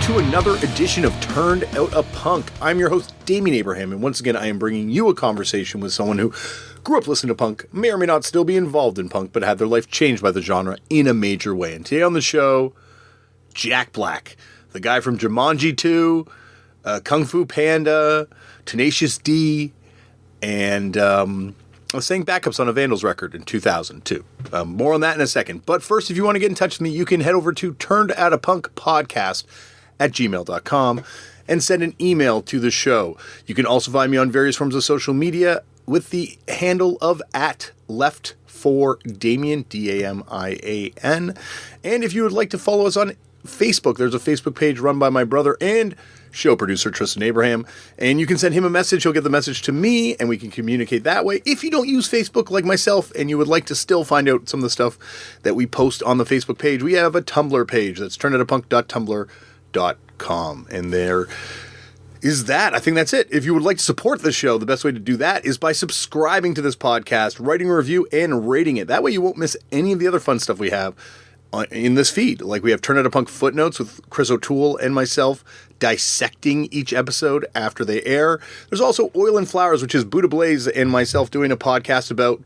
to another edition of Turned Out a Punk. I'm your host, Damian Abraham, and once again, I am bringing you a conversation with someone who grew up listening to punk, may or may not still be involved in punk, but had their life changed by the genre in a major way. And today on the show, Jack Black, the guy from Jumanji 2, Kung Fu Panda, Tenacious D, and sang backups on a Vandals record in 2002. More on that in a second. But first, if you want to get in touch with me, you can head over to turnedoutapunkpodcast@gmail.com and send an email to the show. You can also find me on various forms of social media with the handle of @left4Damian, Damian. And if you would like to follow us on Facebook, there's a Facebook page run by my brother and show producer Tristan Abraham, and you can send him a message. He'll get the message to me, and we can communicate that way. If you don't use Facebook like myself, and you would like to still find out some of the stuff that we post on the Facebook page, we have a Tumblr page. That's turnedoutapunk.tumblr.com, and there is that. I think that's it. If you would like to support the show, the best way to do that is by subscribing to this podcast, writing a review, and rating it. That way you won't miss any of the other fun stuff we have in this feed. Like we have Turn Out a Punk footnotes with Chris O'Toole and myself dissecting each episode after they air. There's also Oil and Flowers, which is Buddha Blaze and myself doing a podcast about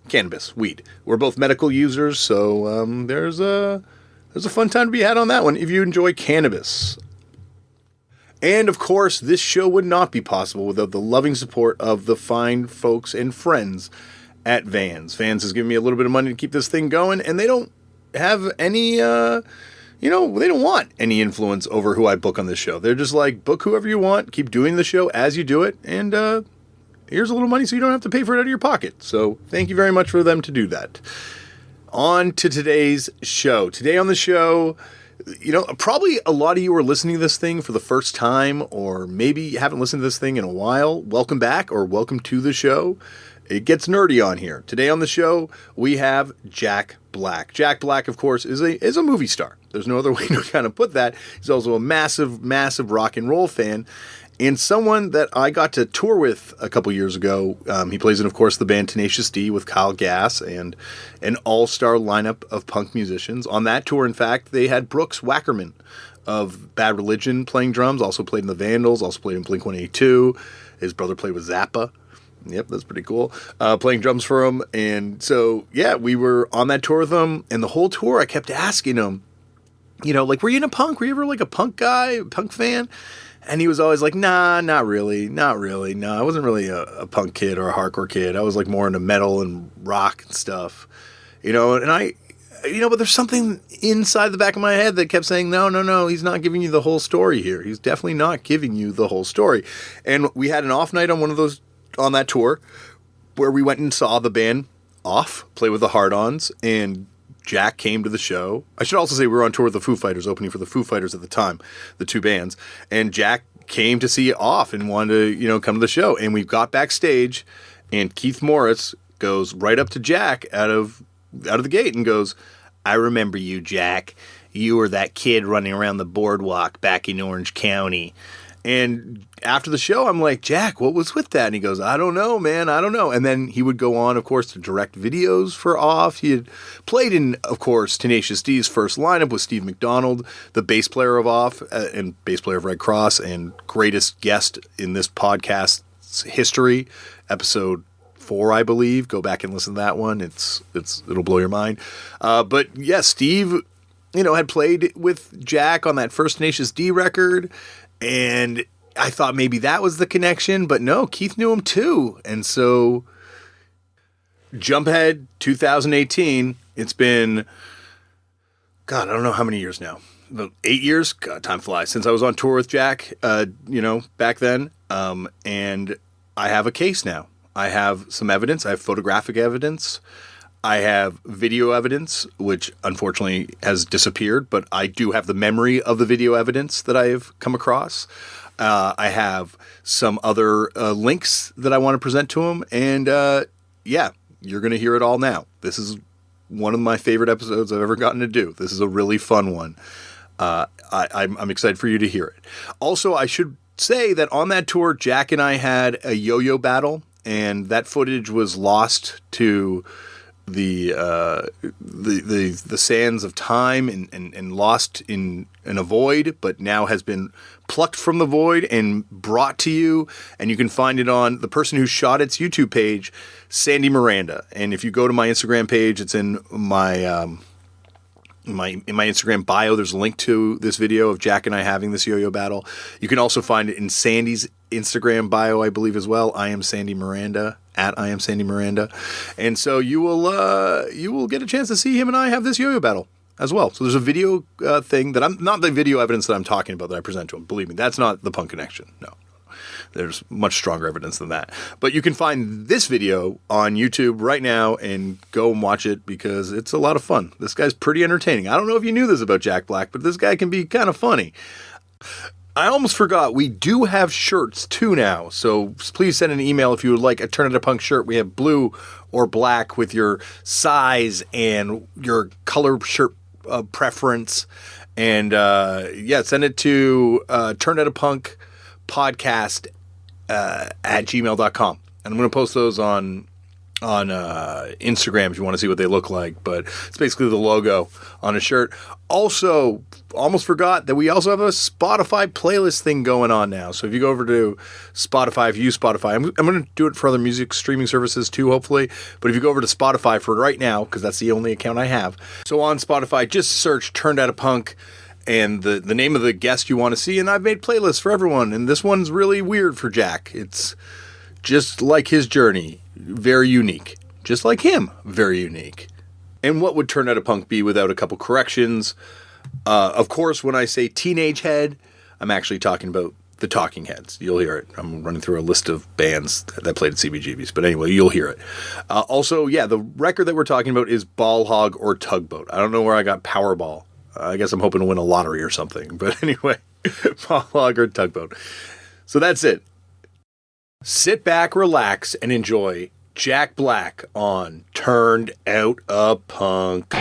cannabis, weed. We're both medical users, so there's a fun time to be had on that one if you enjoy cannabis. And of course, this show would not be possible without the loving support of the fine folks and friends at Vans. Vans has given me a little bit of money to keep this thing going, and they don't have any, they don't want any influence over who I book on this show. They're just like, book whoever you want, keep doing the show as you do it, and here's a little money so you don't have to pay for it out of your pocket. So thank you very much for them to do that. On to today's show. Today on the show, probably a lot of you are listening to this thing for the first time, or maybe you haven't listened to this thing in a while. Welcome back, or welcome to the show. It gets nerdy on here. Today on the show, we have Jack Black. Jack Black, of course, is a movie star. There's no other way to kind of put that. He's also a massive, massive rock and roll fan, and someone that I got to tour with a couple years ago. He plays in, of course, the band Tenacious D with Kyle Gass and an all-star lineup of punk musicians. On that tour, in fact, they had Brooks Wackerman of Bad Religion playing drums, also played in the Vandals, also played in Blink-182. His brother played with Zappa. Yep, that's pretty cool. Playing drums for him. And so, yeah, we were on that tour with him. And the whole tour, I kept asking him, were you in a punk? Were you ever like a punk guy, punk fan? And he was always like, nah, not really. No, I wasn't really a punk kid or a hardcore kid. I was like more into metal and rock and stuff. And I, but there's something inside the back of my head that kept saying, no, he's not giving you the whole story here. He's definitely not giving you the whole story. And we had an off night on that tour where we went and saw the band Off play with the Hard-Ons, and Jack came to the show. I should also say we were on tour with the Foo Fighters, opening for the Foo Fighters at the time, the two bands, and Jack came to see Off and wanted to, come to the show. And we got backstage, and Keith Morris goes right up to Jack out of the gate and goes, "I remember you, Jack. You were that kid running around the boardwalk back in Orange County." And after the show, I'm like, "Jack, what was with that?" And he goes, "I don't know, man. I don't know." And then he would go on, of course, to direct videos for Off. He had played in, of course, Tenacious D's first lineup with Steve McDonald, the bass player of Off and bass player of Red Cross, and greatest guest in this podcast's history, episode 4, I believe. Go back and listen to that one. It'll blow your mind. But yeah, Steve, had played with Jack on that first Tenacious D record. And I thought maybe that was the connection, but no, Keith knew him too. And so, jump ahead, 2018, it's been, God, I don't know how many years now. About 8 years? God, time flies. Since I was on tour with Jack, back then. And I have a case now. I have some evidence. I have photographic evidence. I have video evidence, which unfortunately has disappeared, but I do have the memory of the video evidence that I've come across. I have some other links that I want to present to him, and you're going to hear it all now. This is one of my favorite episodes I've ever gotten to do. This is a really fun one. I'm excited for you to hear it. Also, I should say that on that tour, Jack and I had a yo-yo battle, and that footage was lost to the sands of time and lost in a void, but now has been plucked from the void and brought to you. And you can find it on the person who shot its YouTube page, Sandy Miranda. And if you go to my Instagram page, it's in my my Instagram bio. There's a link to this video of Jack and I having this yo-yo battle. You can also find it in Sandy's Instagram bio, I believe, as well. I am Sandy Miranda, at I am Sandy Miranda. And so you will get a chance to see him and I have this yo-yo battle as well. So there's a video thing that I'm not the video evidence that I'm talking about that I present to him. Believe me, that's not the Punk Connection. No. There's much stronger evidence than that. But you can find this video on YouTube right now and go and watch it because it's a lot of fun. This guy's pretty entertaining. I don't know if you knew this about Jack Black, but this guy can be kind of funny. I almost forgot. We do have shirts too now. So please send an email if you would like a Turn It Up Punk shirt. We have blue or black with your size and your color shirt preference. And send it to Turn It Up Punk podcast at gmail.com. And I'm going to post those on Instagram if you want to see what they look like. But it's basically the logo on a shirt. Also, almost forgot that we also have a Spotify playlist thing going on now. So if you go over to Spotify, if you use Spotify, I'm going to do it for other music streaming services too, hopefully. But if you go over to Spotify for right now, because that's the only account I have. So on Spotify, just search Turned Out a Punk and the name of the guest you want to see. And I've made playlists for everyone. And this one's really weird for Jack. It's just like his journey. Very unique. Just like him. Very unique. And what would Turn Out a Punk be without a couple corrections? Of course, when I say Teenage Head, I'm actually talking about the Talking Heads. You'll hear it. I'm running through a list of bands that played at CBGB's. But anyway, you'll hear it. Also, the record that we're talking about is Ball Hog or Tugboat. I don't know where I got Powerball. I guess I'm hoping to win a lottery or something. But anyway, Ball Hog or Tugboat. So that's it. Sit back, relax, and enjoy Jack Black on Turned Out a Punk.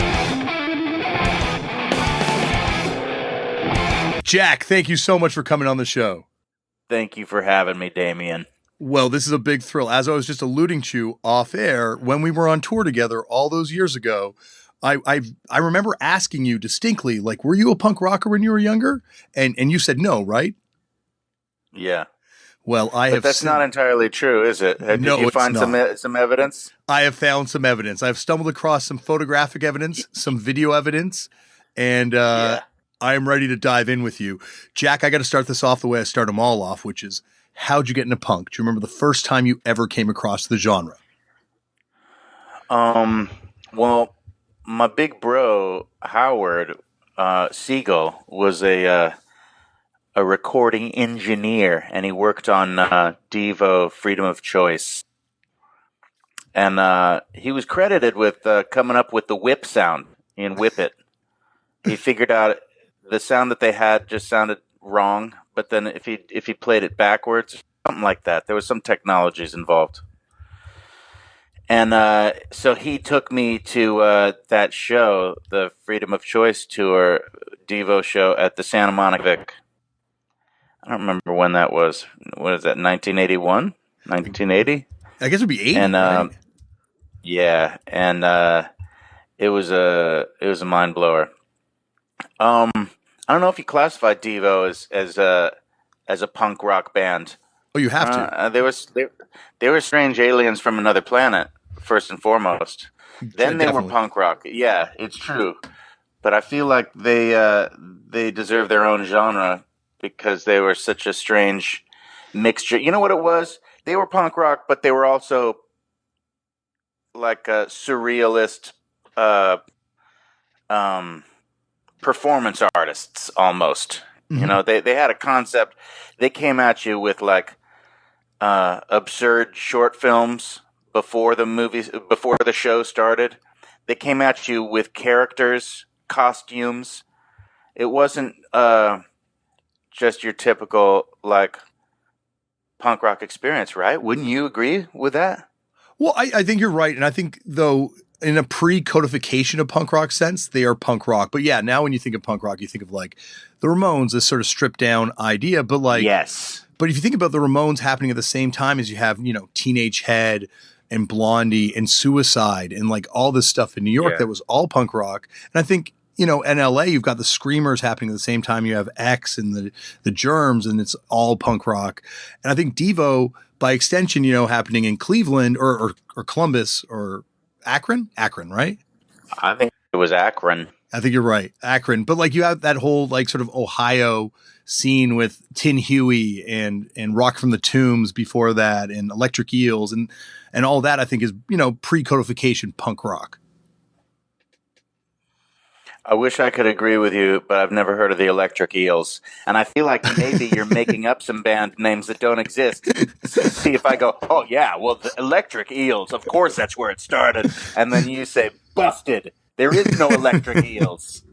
Jack, thank you so much for coming on the show. Thank you for having me, Damian. Well, this is a big thrill. As I was just alluding to off air, when we were on tour together all those years ago, I remember asking you distinctly, like, were you a punk rocker when you were younger? And you said no, right? Yeah. Well, but that's not entirely true, is it? Did you find some evidence? I have found some evidence. I've stumbled across some photographic evidence, some video evidence, and I am ready to dive in with you. Jack, I got to start this off the way I start them all off, which is, how'd you get into punk? Do you remember the first time you ever came across the genre? Well, my big bro, Howard Siegel, was a recording engineer, and he worked on Devo, Freedom of Choice. And he was credited with coming up with the whip sound in Whip It. He figured out the sound that they had just sounded wrong, but then if he played it backwards, something like that, there was some technologies involved. And so he took me to that show, the Freedom of Choice tour, Devo show at the Santa Monica Vic. I don't remember when that was. What is that, 1981? 1980? I guess it would be 80, and, right? Yeah, and it was a mind blower. I don't know if you classify Devo as a punk rock band. Oh, you have to. They were strange aliens from another planet, first and foremost. Then they were punk rock. Yeah, it's true. But I feel like they deserve their own genre because they were such a strange mixture. You know what it was? They were punk rock, but they were also like a surrealist performance artists almost. Mm-hmm. You know, they had a concept. They came at you with like absurd short films before the show started. They came at you with characters, costumes. It wasn't just your typical like punk rock experience, right? Wouldn't you agree with that? Well, I think you're right. And I think, though, in a pre-codification of punk rock sense, they are punk rock. But yeah, now when you think of punk rock, you think of like the Ramones, this sort of stripped down idea. But like, yes. But if you think about the Ramones happening at the same time as you have, Teenage Head and Blondie and Suicide and like all this stuff in New York that was all punk rock. And I think, you know, in LA, you've got the Screamers happening at the same time. You have X and the Germs, and it's all punk rock. And I think Devo, by extension, you know, happening in Cleveland or Columbus or Akron, right? I think it was Akron. I think you're right, Akron. But like you have that whole like sort of Ohio scene with Tin Huey and Rock from the Tombs before that, and Electric Eels and all that. I think is, you know, pre-codification punk rock. I wish I could agree with you, but I've never heard of the Electric Eels. And I feel like maybe you're making up some band names that don't exist. See if I go, oh, yeah, well, the Electric Eels, of course that's where it started. And then you say, busted. There is no Electric Eels.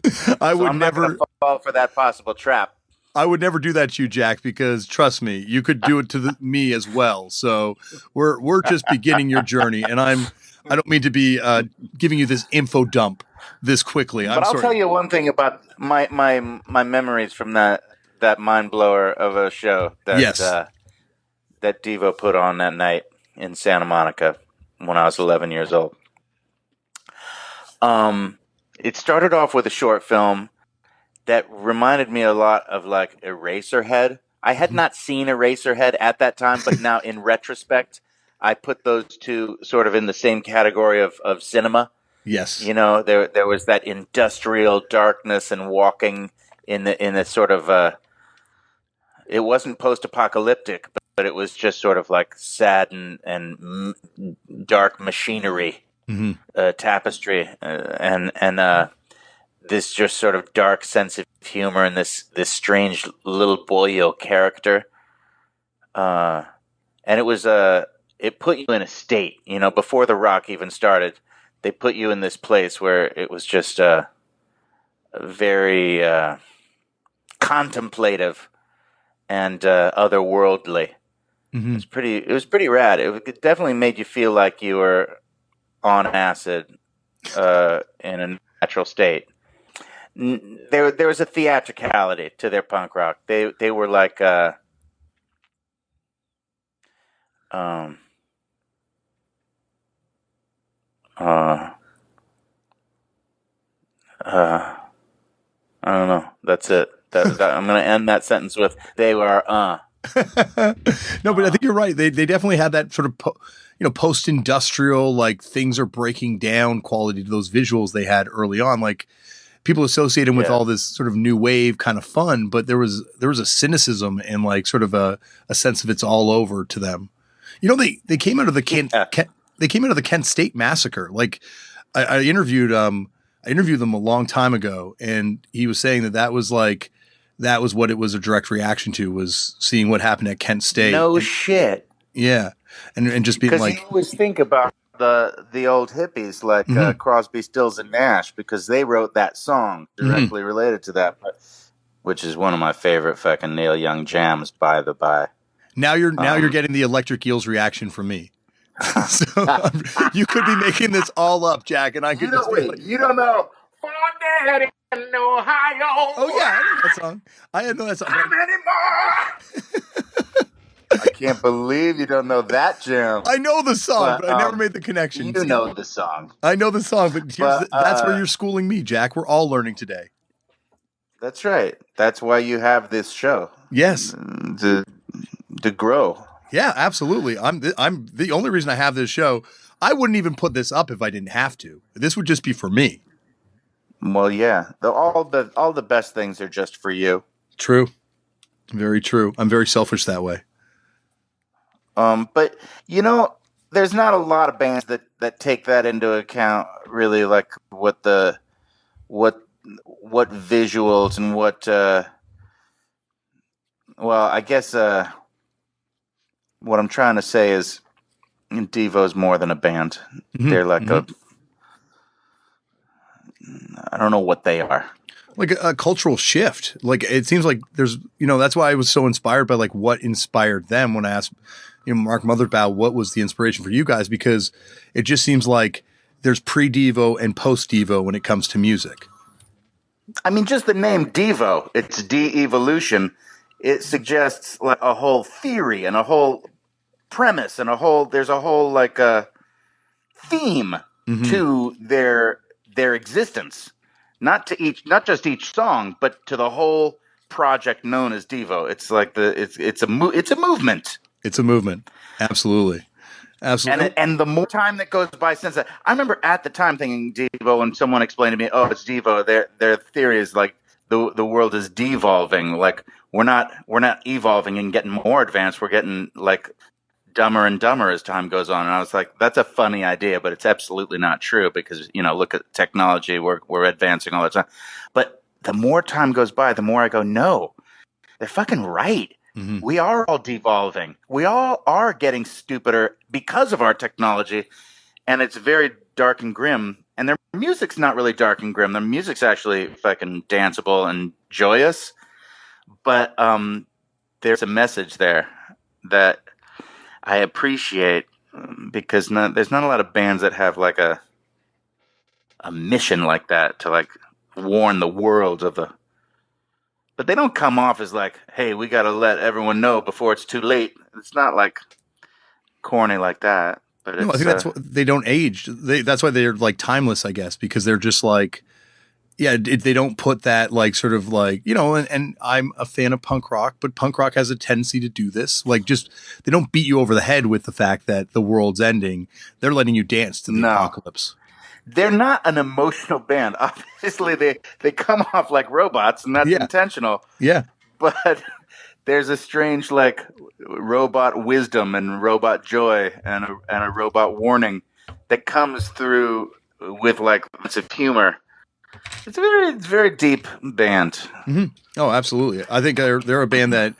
I would I'm never not gonna fall for that possible trap. I would never do that to you, Jack, because trust me, you could do it to me as well. So we're just beginning your journey, and I don't mean to be giving you this info dump this quickly. But I'll tell you one thing about my memories from that mind blower of a show that that Devo put on that night in Santa Monica when I was 11 years old. It started off with a short film that reminded me a lot of like Eraserhead. I had not seen Eraserhead at that time, but now in retrospect, I put those two sort of in the same category of cinema. Yes. You know, there was that industrial darkness and walking in the sort of it wasn't post-apocalyptic, but it was just sort of like sad and dark machinery, tapestry, and this just sort of dark sense of humor and this strange little boyo character. And it was it put you in a state, you know, before the rock even started. They put you in this place where it was just very contemplative and otherworldly. Mm-hmm. It was pretty rad. It definitely made you feel like you were on acid in a natural state. There was a theatricality to their punk rock. They were like I don't know. That's it. I'm going to end that sentence with they were No, but I think you're right. They definitely had that sort of post-industrial, like things are breaking down quality to those visuals they had early on. Like people associate them with all this sort of new wave kind of fun, but there was a cynicism and like sort of a sense of it's all over to them. You know, they came out of the Kent State massacre. Like I interviewed them a long time ago, and he was saying that was what it was a direct reaction to, was seeing what happened at Kent State. No shit. Yeah, and just being like, because you always think about the old hippies like Crosby, Stills, and Nash, because they wrote that song directly related to that, which is one of my favorite fucking Neil Young jams, by the by. Now you're getting the Electric Eels reaction from me. So you could be making this all up, Jack, and I could you don't know. Fondant in Ohio. Oh yeah, I know that song. I know that song. How many more? I can't believe you don't know that jam. I know the song, but I never made the connection. You know the song. I know the song, but that's where you're schooling me, Jack. We're all learning today. That's right. That's why you have this show. Yes. To grow. Yeah, absolutely. I'm the only reason I have this show. I wouldn't even put this up if I didn't have to. This would just be for me. Well, yeah. All the best things are just for you. True. Very true. I'm very selfish that way. But you know, there's not a lot of bands that take that into account, really, like what visuals and what well, I guess what I'm trying to say is Devo's more than a band. Mm-hmm. They're like I don't know what they are. Like a cultural shift. Like it seems like there's, that's why I was so inspired by like what inspired them when I asked, Mark Motherbow, what was the inspiration for you guys? Because it just seems like there's pre-Devo and post-Devo when it comes to music. I mean, just the name Devo, it's de-evolution. It suggests like a whole theory and a whole premise and there's a whole like theme to their existence, not just each song, but to the whole project known as Devo. It's like it's a movement. It's a movement. Absolutely. Absolutely. And the more time that goes by since that, I remember at the time thinking Devo, and someone explained to me, "Oh, it's Devo." Their theory is like the world is devolving. Like we're not evolving and getting more advanced. We're getting like dumber and dumber as time goes on. And I was like, that's a funny idea, but it's absolutely not true because look at technology. We're advancing all the time. But the more time goes by, the more I go, no, they're fucking right. Mm-hmm. We are all devolving. We all are getting stupider because of our technology, and it's very dark and grim. And their music's not really dark and grim. Their music's actually fucking danceable and joyous. But there's a message there that I appreciate because there's not a lot of bands that have like a mission like that to like warn the world of the. But they don't come off as like, hey, we got to let everyone know before it's too late. It's not like corny like that. But no, I think that's they don't age. That's why they're like timeless, I guess, because they're just like, yeah, they don't put that like sort of like, and I'm a fan of punk rock, but punk rock has a tendency to do this. Like just, they don't beat you over the head with the fact that the world's ending. They're letting you dance to the apocalypse. They're not an emotional band. Obviously, they come off like robots, and that's intentional. Yeah. But there's a strange like robot wisdom and robot joy and a robot warning that comes through with like lots of humor. It's a very deep band. Mm-hmm. Oh, absolutely. I think they're a band that,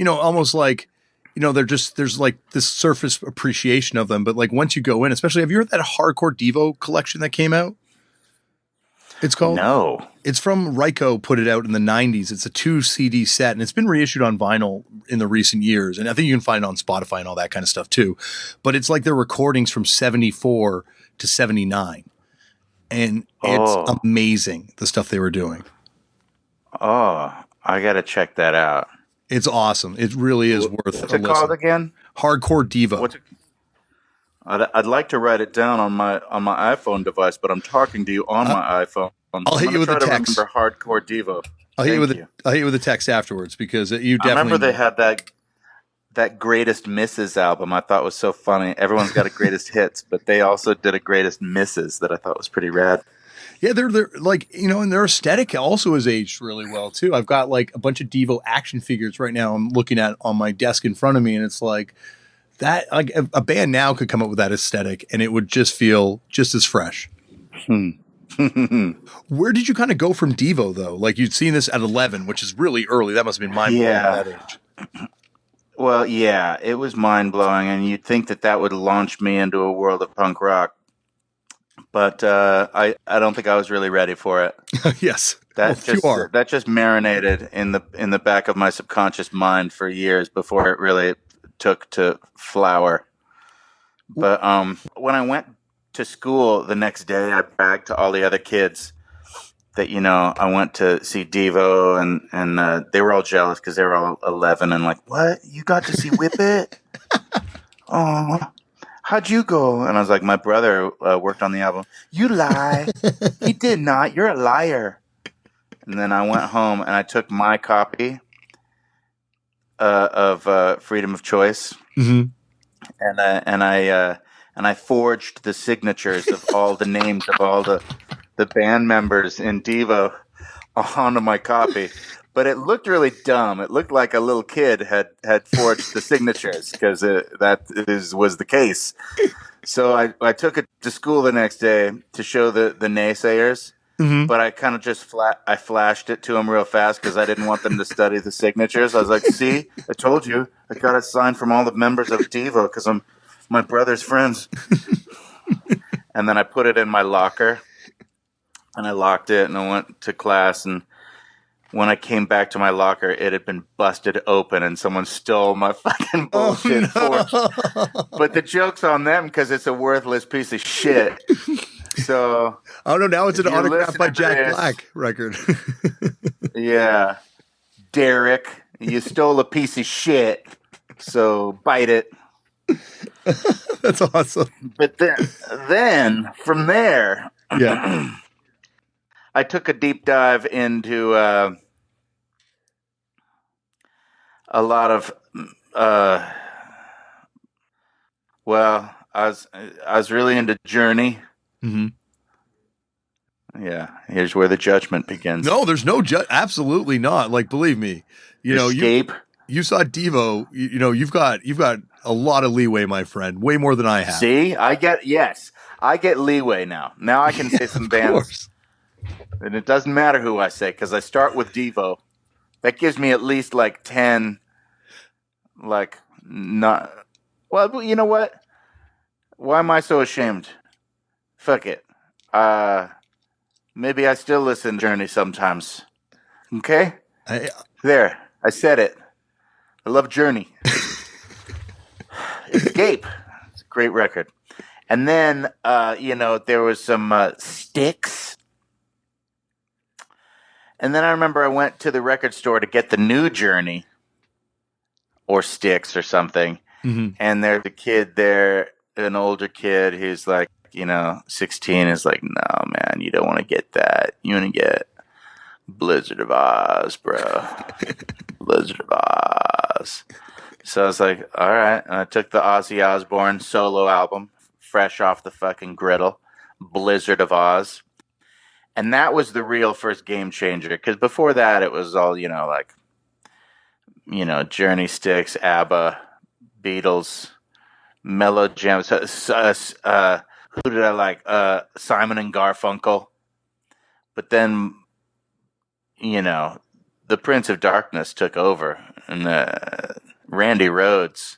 almost like, there's like this surface appreciation of them. But like once you go in, especially, have you heard that hardcore Devo collection that came out? It's called. No. It's from Ryko, put it out in the 90s. It's a 2 CD set, and it's been reissued on vinyl in the recent years. And I think you can find it on Spotify and all that kind of stuff too. But it's like their recordings from 74 to 79. And it's amazing, the stuff they were doing. Oh, I got to check that out. It's awesome. It really is worth What's it called again? Hardcore Devo. I'd like to write it down on my iPhone device, but I'm talking to you on my iPhone. I'll hit you with a text. Remember Hardcore Devo. I'll hit you with a text afterwards because you definitely. I remember they had that Greatest Misses album. I thought was so funny. Everyone's got a Greatest Hits, but they also did a Greatest Misses that I thought was pretty rad. Yeah, they're like, and their aesthetic also has aged really well too. I've got like a bunch of Devo action figures right now I'm looking at on my desk in front of me, and it's like that, like a band now could come up with that aesthetic and it would just feel just as fresh. Where did you kind of go from Devo though? Like you'd seen this at 11, which is really early. That must have been mind blowing at that age. Well, yeah, it was mind blowing, and you'd think that would launch me into a world of punk rock. But I don't think I was really ready for it. Yes, that just marinated in the back of my subconscious mind for years before it really took to flower. But when I went to school the next day, I bragged to all the other kids that I went to see Devo, and they were all jealous because they were all 11 and like, what? You got to see Whip It? Oh. How'd you go? And I was like, my brother worked on the album. You lie. He did not. You're a liar. And then I went home and I took my copy of Freedom of Choice, and I forged the signatures of all the names of all the band members in Devo onto my copy. But it looked really dumb. It looked like a little kid had forged the signatures because was the case. So I took it to school the next day to show the naysayers. Mm-hmm. But I kind of just flashed it to them real fast because I didn't want them to study the signatures. I was like, see, I told you. I got it signed from all the members of Devo because I'm my brother's friends. And then I put it in my locker and I locked it and I went to class, and when I came back to my locker, it had been busted open and someone stole my fucking bullshit forge. But the joke's on them because it's a worthless piece of shit. So, oh no, now it's an autographed by Jack Black record. Yeah. Derek, you stole a piece of shit. So bite it. That's awesome. But then from there, Yeah. I took a deep dive into a lot of. Well, I was really into Journey. Mm-hmm. Yeah, here's where the judgment begins. No, there's no absolutely not. Like, believe me, Escape. You saw Devo. You've got a lot of leeway, my friend. Way more than I have. See, I get leeway now. Now I can say some bands, course. and it doesn't matter who I say because I start with Devo. That gives me at least like 10. Like not. Well, you know what? Why am I so ashamed? Fuck it. Maybe I still listen to Journey sometimes. Okay? There. I said it. I love Journey. Escape. It's a great record. And then, there was some Styx. And then I remember I went to the record store to get the new Journey or Styx or something. Mm-hmm. And there's a kid there, an older kid who's like, 16 is like, no, man, you don't want to get that. You want to get Blizzard of Oz, bro. Blizzard of Oz. So I was like, all right. And I took the Ozzy Osbourne solo album, fresh off the fucking griddle, Blizzard of Oz. And that was the real first game changer. Because before that, it was all, Journey, Styx, ABBA, Beatles, Mellow Jams. Who did I like? Simon and Garfunkel. But then, the Prince of Darkness took over, and Randy Rhoads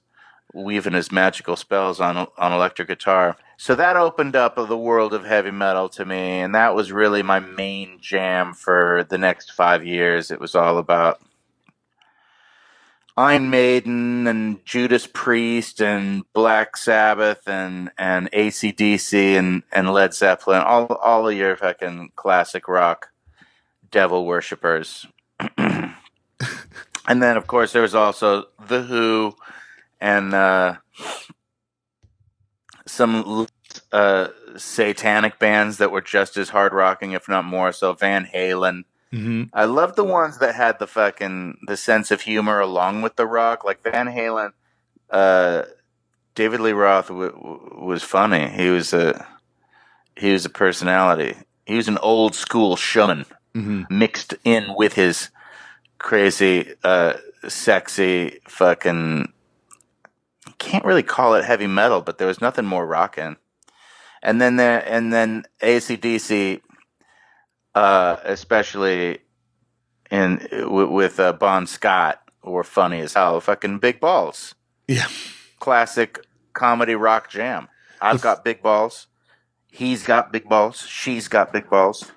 weaving his magical spells on electric guitar. So that opened up the world of heavy metal to me, and that was really my main jam for the next 5 years. It was all about Iron Maiden and Judas Priest and Black Sabbath and AC/DC and Led Zeppelin, all of your fucking classic rock devil worshippers. And then, of course, there was also The Who and some satanic bands that were just as hard rocking, if not more so. Van Halen. Mm-hmm. I love the ones that had the sense of humor along with the rock, like Van Halen. David Lee Roth was funny. He was a personality. He was an old school showman, mixed in with his crazy, sexy fucking. Can't really call it heavy metal, but there was nothing more rockin'. And then AC/DC. Especially with Bon Scott, were funny as hell. Fucking big balls. Yeah. Classic comedy rock jam. I've got big balls. He's got big balls. She's got big balls.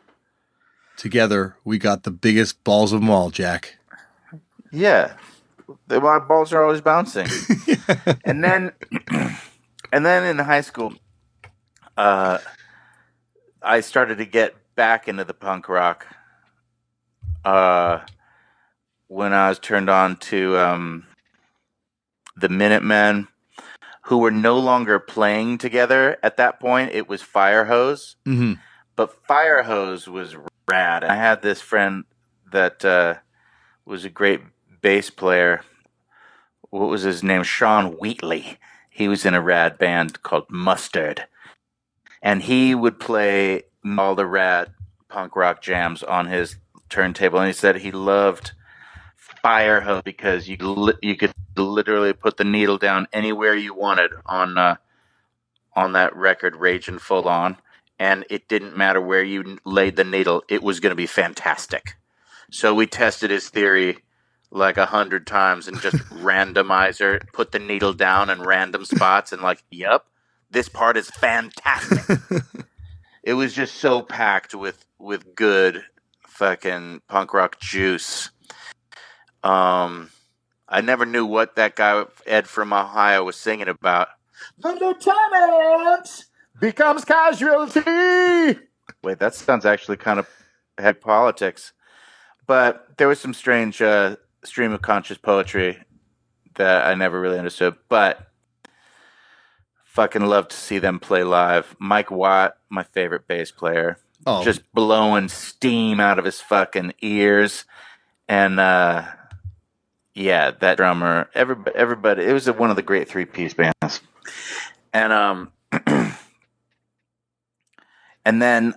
Together, we got the biggest balls of them all, Jack. Yeah. My balls are always bouncing. And then in high school, I started to get back into the punk rock when I was turned on to the Minutemen, who were no longer playing together at that point. It was Firehose. Mm-hmm. But Firehose was rad. I had this friend that was a great bass player. What was his name? Sean Wheatley. He was in a rad band called Mustard. And he would play all the rad punk rock jams on his turntable. And he said he loved Firehose because you could literally put the needle down anywhere you wanted on that record, Ragin' Full On. And it didn't matter where you laid the needle. It was going to be fantastic. So we tested his theory like 100 times and just randomizer, put the needle down in random spots and like, yep, this part is fantastic. It was just so packed with good fucking punk rock juice. I never knew what that guy, Ed from Ohio, was singing about. The lieutenant becomes casualty. Wait, that sounds actually kind of head politics. But there was some strange stream of conscious poetry that I never really understood. But Fucking love to see them play live. Mike Watt, my favorite bass player, Oh, just blowing steam out of his fucking ears. And yeah, that drummer, everybody, it was one of the great 3-piece bands. And and then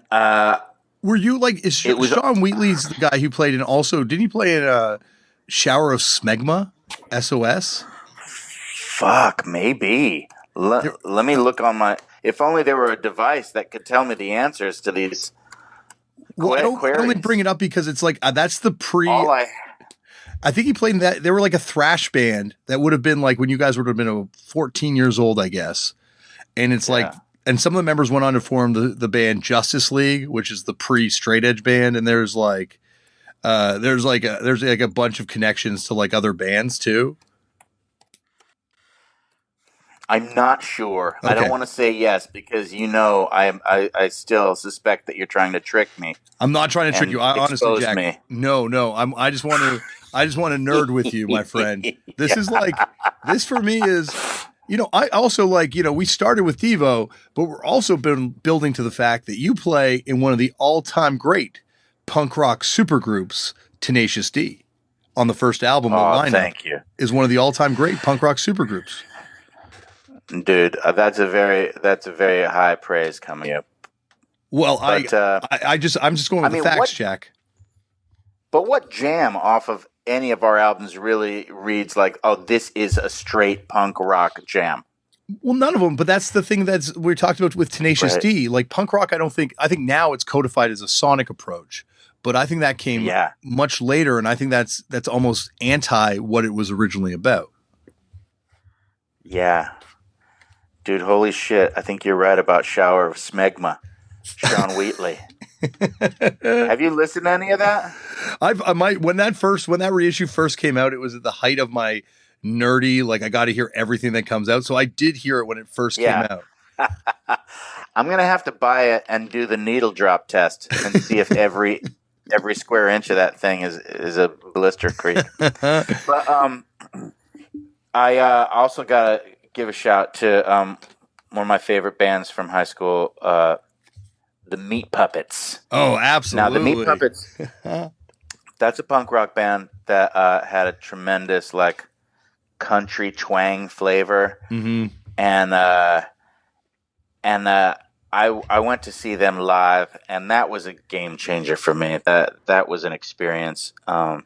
were you like, is it was Sean Wheatley's the guy who played in also, didn't he play in Shower of Smegma, SOS? fuck, maybe. Let me look on my. If only there were a device that could tell me the answers to these Well, I only queries. bring it up because it's like, that's the All I think he played in that. They were like a thrash band that would have been like when you guys would have been 14 years old, I guess. And it's like, and some of the members went on to form the band Justice League, which is the pre-straight edge band. And there's like a bunch of connections to like other bands too. I'm not sure. Okay. I don't want to say yes because I still suspect that you're trying to trick me. I'm not trying to trick you. I honestly, Jack. Me. No. I just want to nerd with you, my friend. This is like, this for me is, I also like, we started with Devo, but we're also been building to the fact that you play in one of the all-time great punk rock supergroups, Tenacious D, on the first album. Lineup thank you. Is one of the all-time great punk rock supergroups. Dude, that's a very high praise coming up. Well, but, I'm just going with the facts, Jack. But what jam off of any of our albums really reads like, oh, this is a straight punk rock jam? Well, none of them, but that's the thing we talked about with Tenacious D. Like punk rock, I think now it's codified as a sonic approach, but I think that came much later, and I think that's almost anti what it was originally about. Yeah. Dude, holy shit. I think you're right about Shower of Smegma. Sean Wheatley. Have you listened to any of that? When that reissue first came out, it was at the height of my nerdy, like I got to hear everything that comes out. So I did hear it when it first came out. I'm going to have to buy it and do the needle drop test and see if every square inch of that thing is a blister creek. But I also got to give a shout to one of my favorite bands from high school, the Meat Puppets. Oh, absolutely. Now, the Meat Puppets, that's a punk rock band that had a tremendous, like, country twang flavor. Mm-hmm. And I went to see them live, and that was a game changer for me. That was an experience. Kirk,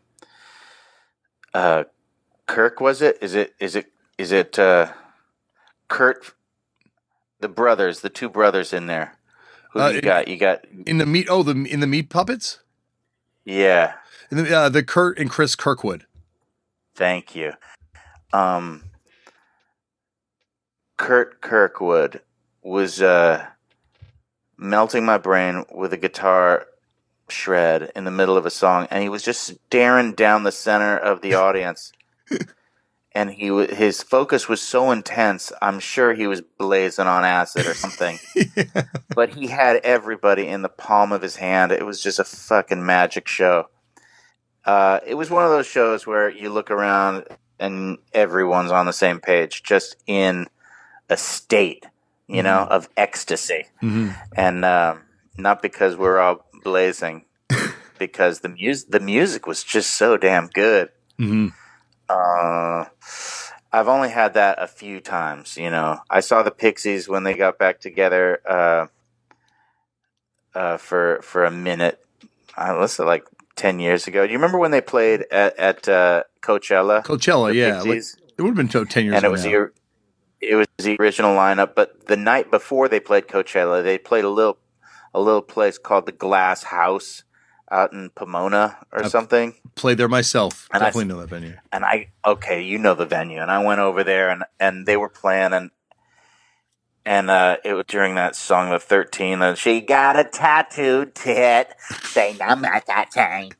was it? Is it Kurt, the two brothers in there? Who you got? You got in the Meat. Oh, in the Meat Puppets. Yeah, the Kurt and Chris Kirkwood. Thank you. Kurt Kirkwood was melting my brain with a guitar shred in the middle of a song, and he was just staring down the center of the audience. And his focus was so intense, I'm sure he was blazing on acid or something. Yeah. But he had everybody in the palm of his hand. It was just a fucking magic show. It was one of those shows where you look around and everyone's on the same page, just in a state, of ecstasy. Mm-hmm. And not because we're all blazing, because the music was just so damn good. Mm-hmm. I've only had that a few times, I saw the Pixies when they got back together for a minute. Let's say like 10 years ago. Do you remember when they played at Coachella? Coachella, yeah. Like, it would have been 10 years ago. And it was the original lineup, but the night before they played Coachella, they played a little place called the Glass House out in Pomona or something. Played there myself. And definitely know that venue. And you know the venue. And I went over there and they were playing and it was during that song of 13, and she got a tattooed tit, saying I'm not that thing.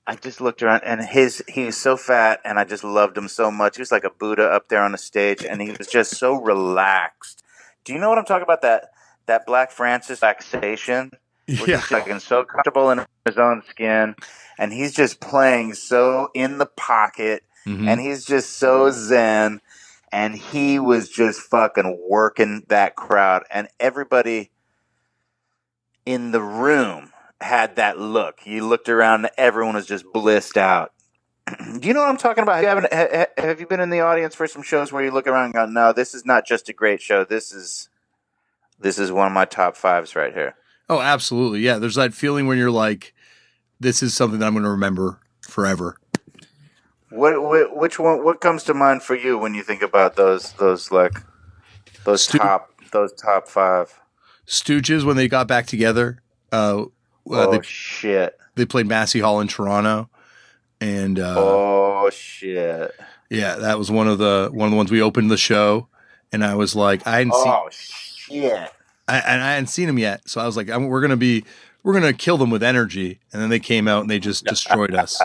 I just looked around and he was so fat and I just loved him so much. He was like a Buddha up there on the stage and he was just so relaxed. Do you know what I'm talking about? That Black Francis relaxation? Yeah. He's like so comfortable in his own skin, and he's just playing so in the pocket, mm-hmm. and he's just so zen, and he was just fucking working that crowd, and everybody in the room had that look. You looked around, and everyone was just blissed out. Do you know what I'm talking about? Have you been in the audience for some shows where you look around and go, "No, this is not just a great show. This is one of my top fives right here." Oh, absolutely. Yeah. There's that feeling when you're like, this is something that I'm going to remember forever. Which one? What comes to mind for you when you think about those top five? Stooges, when they got back together, Shit! they played Massey Hall in Toronto, and shit! yeah, that was one of the ones we opened the show, and I was like, I hadn't seen them yet, so I was like, we're gonna kill them with energy, and then they came out and they just destroyed us,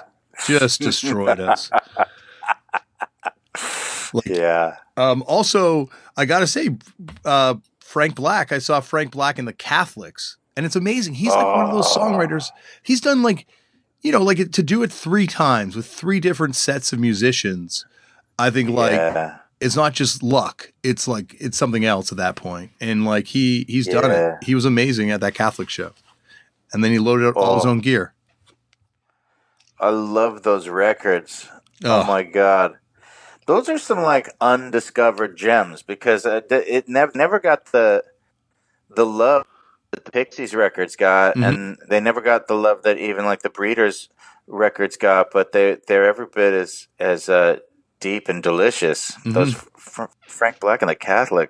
Like, yeah. Also, I gotta say, Frank Black. I saw Frank Black in the Catholics, and it's amazing. He's like one of those songwriters. He's done like to do it 3 times with 3 different sets of musicians. I think it's not just luck. It's like it's something else at that point. And like he's done it. He was amazing at that Catholic show, and then he loaded up all his own gear. I love those records. Oh my God. Those are some like undiscovered gems because it never got the love that the Pixies records got, and they never got the love that even like the Breeders records got. But they're every bit as deep and delicious. Those Frank Black and the Catholic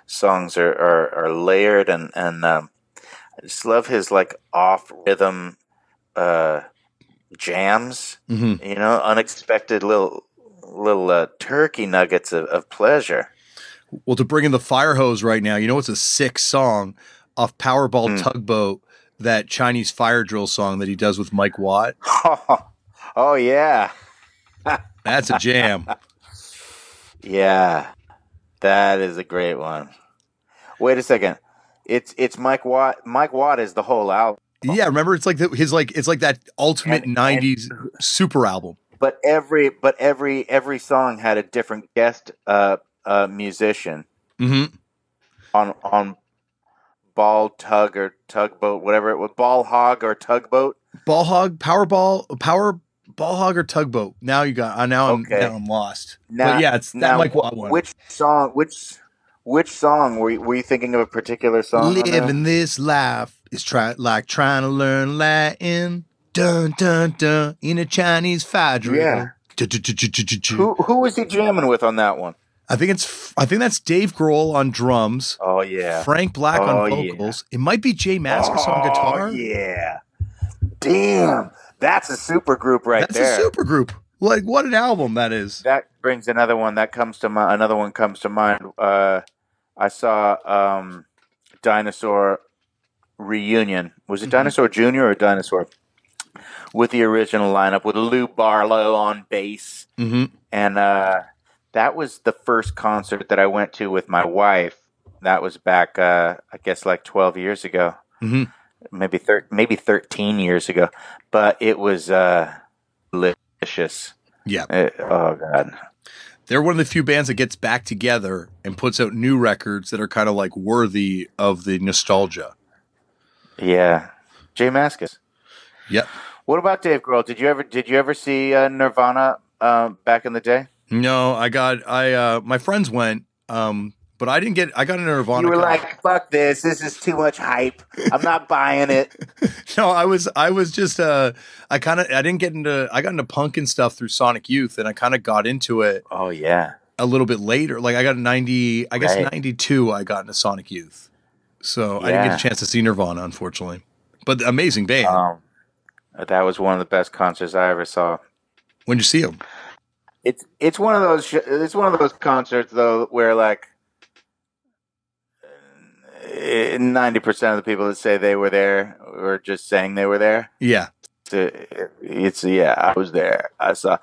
songs are layered, and I just love his like off rhythm jams. You know, unexpected little turkey nuggets of pleasure. Well, to bring in the fire hose right now, you know it's a sick song off Powerball Tugboat, that Chinese fire drill song that he does with Mike Watt. Oh yeah. That's a jam. Yeah. That is a great one. Wait a second. It's Mike Watt. Mike Watt is the whole album. Yeah, remember it's like it's like that ultimate 90s super album. But every song had a different guest musician on ball tug or tugboat, whatever it was, ball hog or tugboat, ball hog, ball hog or tugboat. Now you got I'm lost. But yeah, it's that Mike Watt one. Which song were you thinking of a particular song? Living this life is trying to learn Latin. Dun dun dun in a Chinese fire drill. Yeah. Who was he jamming with on that one? I think that's Dave Grohl on drums. Oh yeah. Frank Black on vocals. Yeah. It might be Jay Mascis on guitar. Yeah. Damn. That's a super group there. That's a super group. Like what an album that is. That brings another one that comes to mind. Another one comes to mind. I saw Dinosaur Reunion. Was it Dinosaur Jr. or Dinosaur? With the original lineup, with Lou Barlow on bass. And that was the first concert that I went to with my wife. That was back, I guess, like 12 years ago. Maybe 13 years ago. But it was delicious. Yeah. Oh, God. They're one of the few bands that gets back together and puts out new records that are kind of like worthy of the nostalgia. Yeah. Jay Mascis. Yep. What about Dave Grohl? Did you ever see Nirvana back in the day? No, my friends went, but I didn't get. I got a Nirvana. You were like, "Fuck this! This is too much hype. I'm not buying it." No, I was just I got into punk and stuff through Sonic Youth, and I kind of got into it. Oh yeah, a little bit later. Like I got 90. I guess 92. I got into Sonic Youth, so I didn't get a chance to see Nirvana, unfortunately. But amazing band. That was one of the best concerts I ever saw. When'd you see them? It's one of those concerts though where like 90% of the people that say they were there were just saying they were there. Yeah. I was there. I saw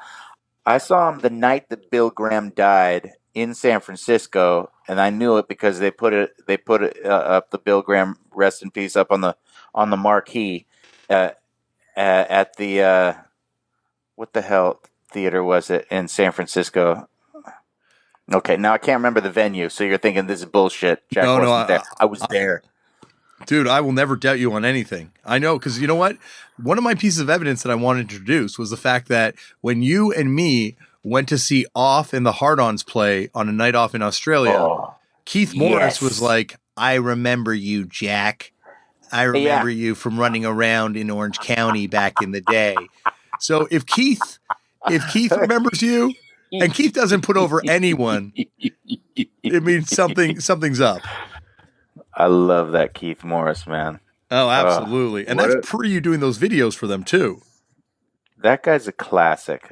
him the night that Bill Graham died in San Francisco, and I knew it because they put it up, the Bill Graham rest in peace up on the marquee at the what the hell theater was it in San Francisco? Okay, now I can't remember the venue, so you're thinking this is bullshit. Jack No, wasn't there. I was there. Dude, I will never doubt you on anything. I know, because you know what? One of my pieces of evidence that I wanted to introduce was the fact that when you and me went to see Off and the Hard-Ons play on a night off in Australia, Keith Morris was like, I remember you, Jack. I remember you from running around in Orange County back in the day. So if Keith remembers you, and Keith doesn't put over anyone, it means something's up. I love that Keith Morris, man. Oh, absolutely. And that's pre you doing those videos for them too. That guy's a classic.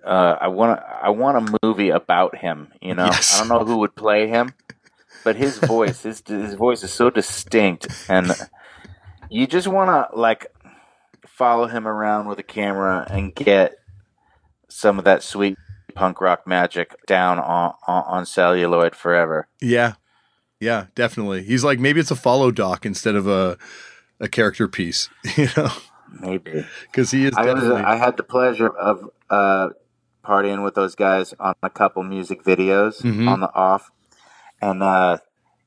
I want a movie about him, you know. Yes. I don't know who would play him, but his voice his voice is so distinct, and you just want to like follow him around with a camera and get some of that sweet punk rock magic down on celluloid forever. Yeah, definitely. He's like, maybe it's a follow doc instead of a character piece, you know? Maybe. Because he is definitely... I had the pleasure of partying with those guys on a couple music videos on the Off. And,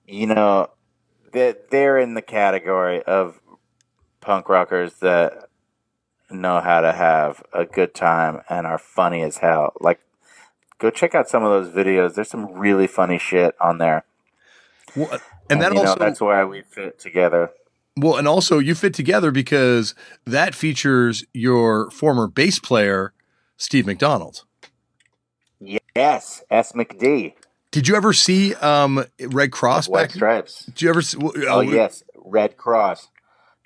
you know, they're in the category of punk rockers that know how to have a good time and are funny as hell. Like, go check out some of those videos. There's some really funny shit on there. Well, and that also, that's why we fit together. Well, and also you fit together because that features your former bass player, Steve McDonald. Yes, S. McD. Did you ever see Red Cross White Stripes? Did you ever see, yes, Red Cross.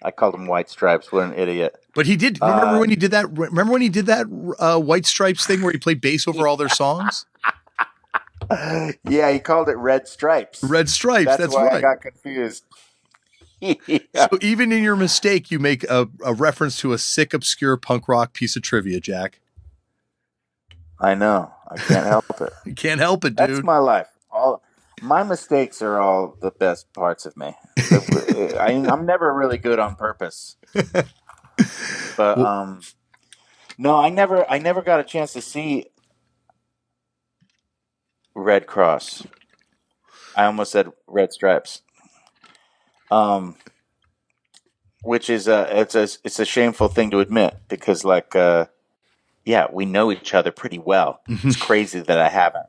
I called him White Stripes. What an idiot. But he did. Remember when he did that? Remember when he did that White Stripes thing where he played bass over all their songs? Yeah, he called it Red Stripes. Red Stripes. That's why right. I got confused. Yeah. So even in your mistake, you make a reference to a sick, obscure punk rock piece of trivia, Jack. I know. I can't help it. You can't help it, dude. That's my life. My mistakes are all the best parts of me. I'm never really good on purpose. But no, I never got a chance to see Red Cross. I almost said Red Stripes. Which is it's a shameful thing to admit because we know each other pretty well. It's crazy that I haven't.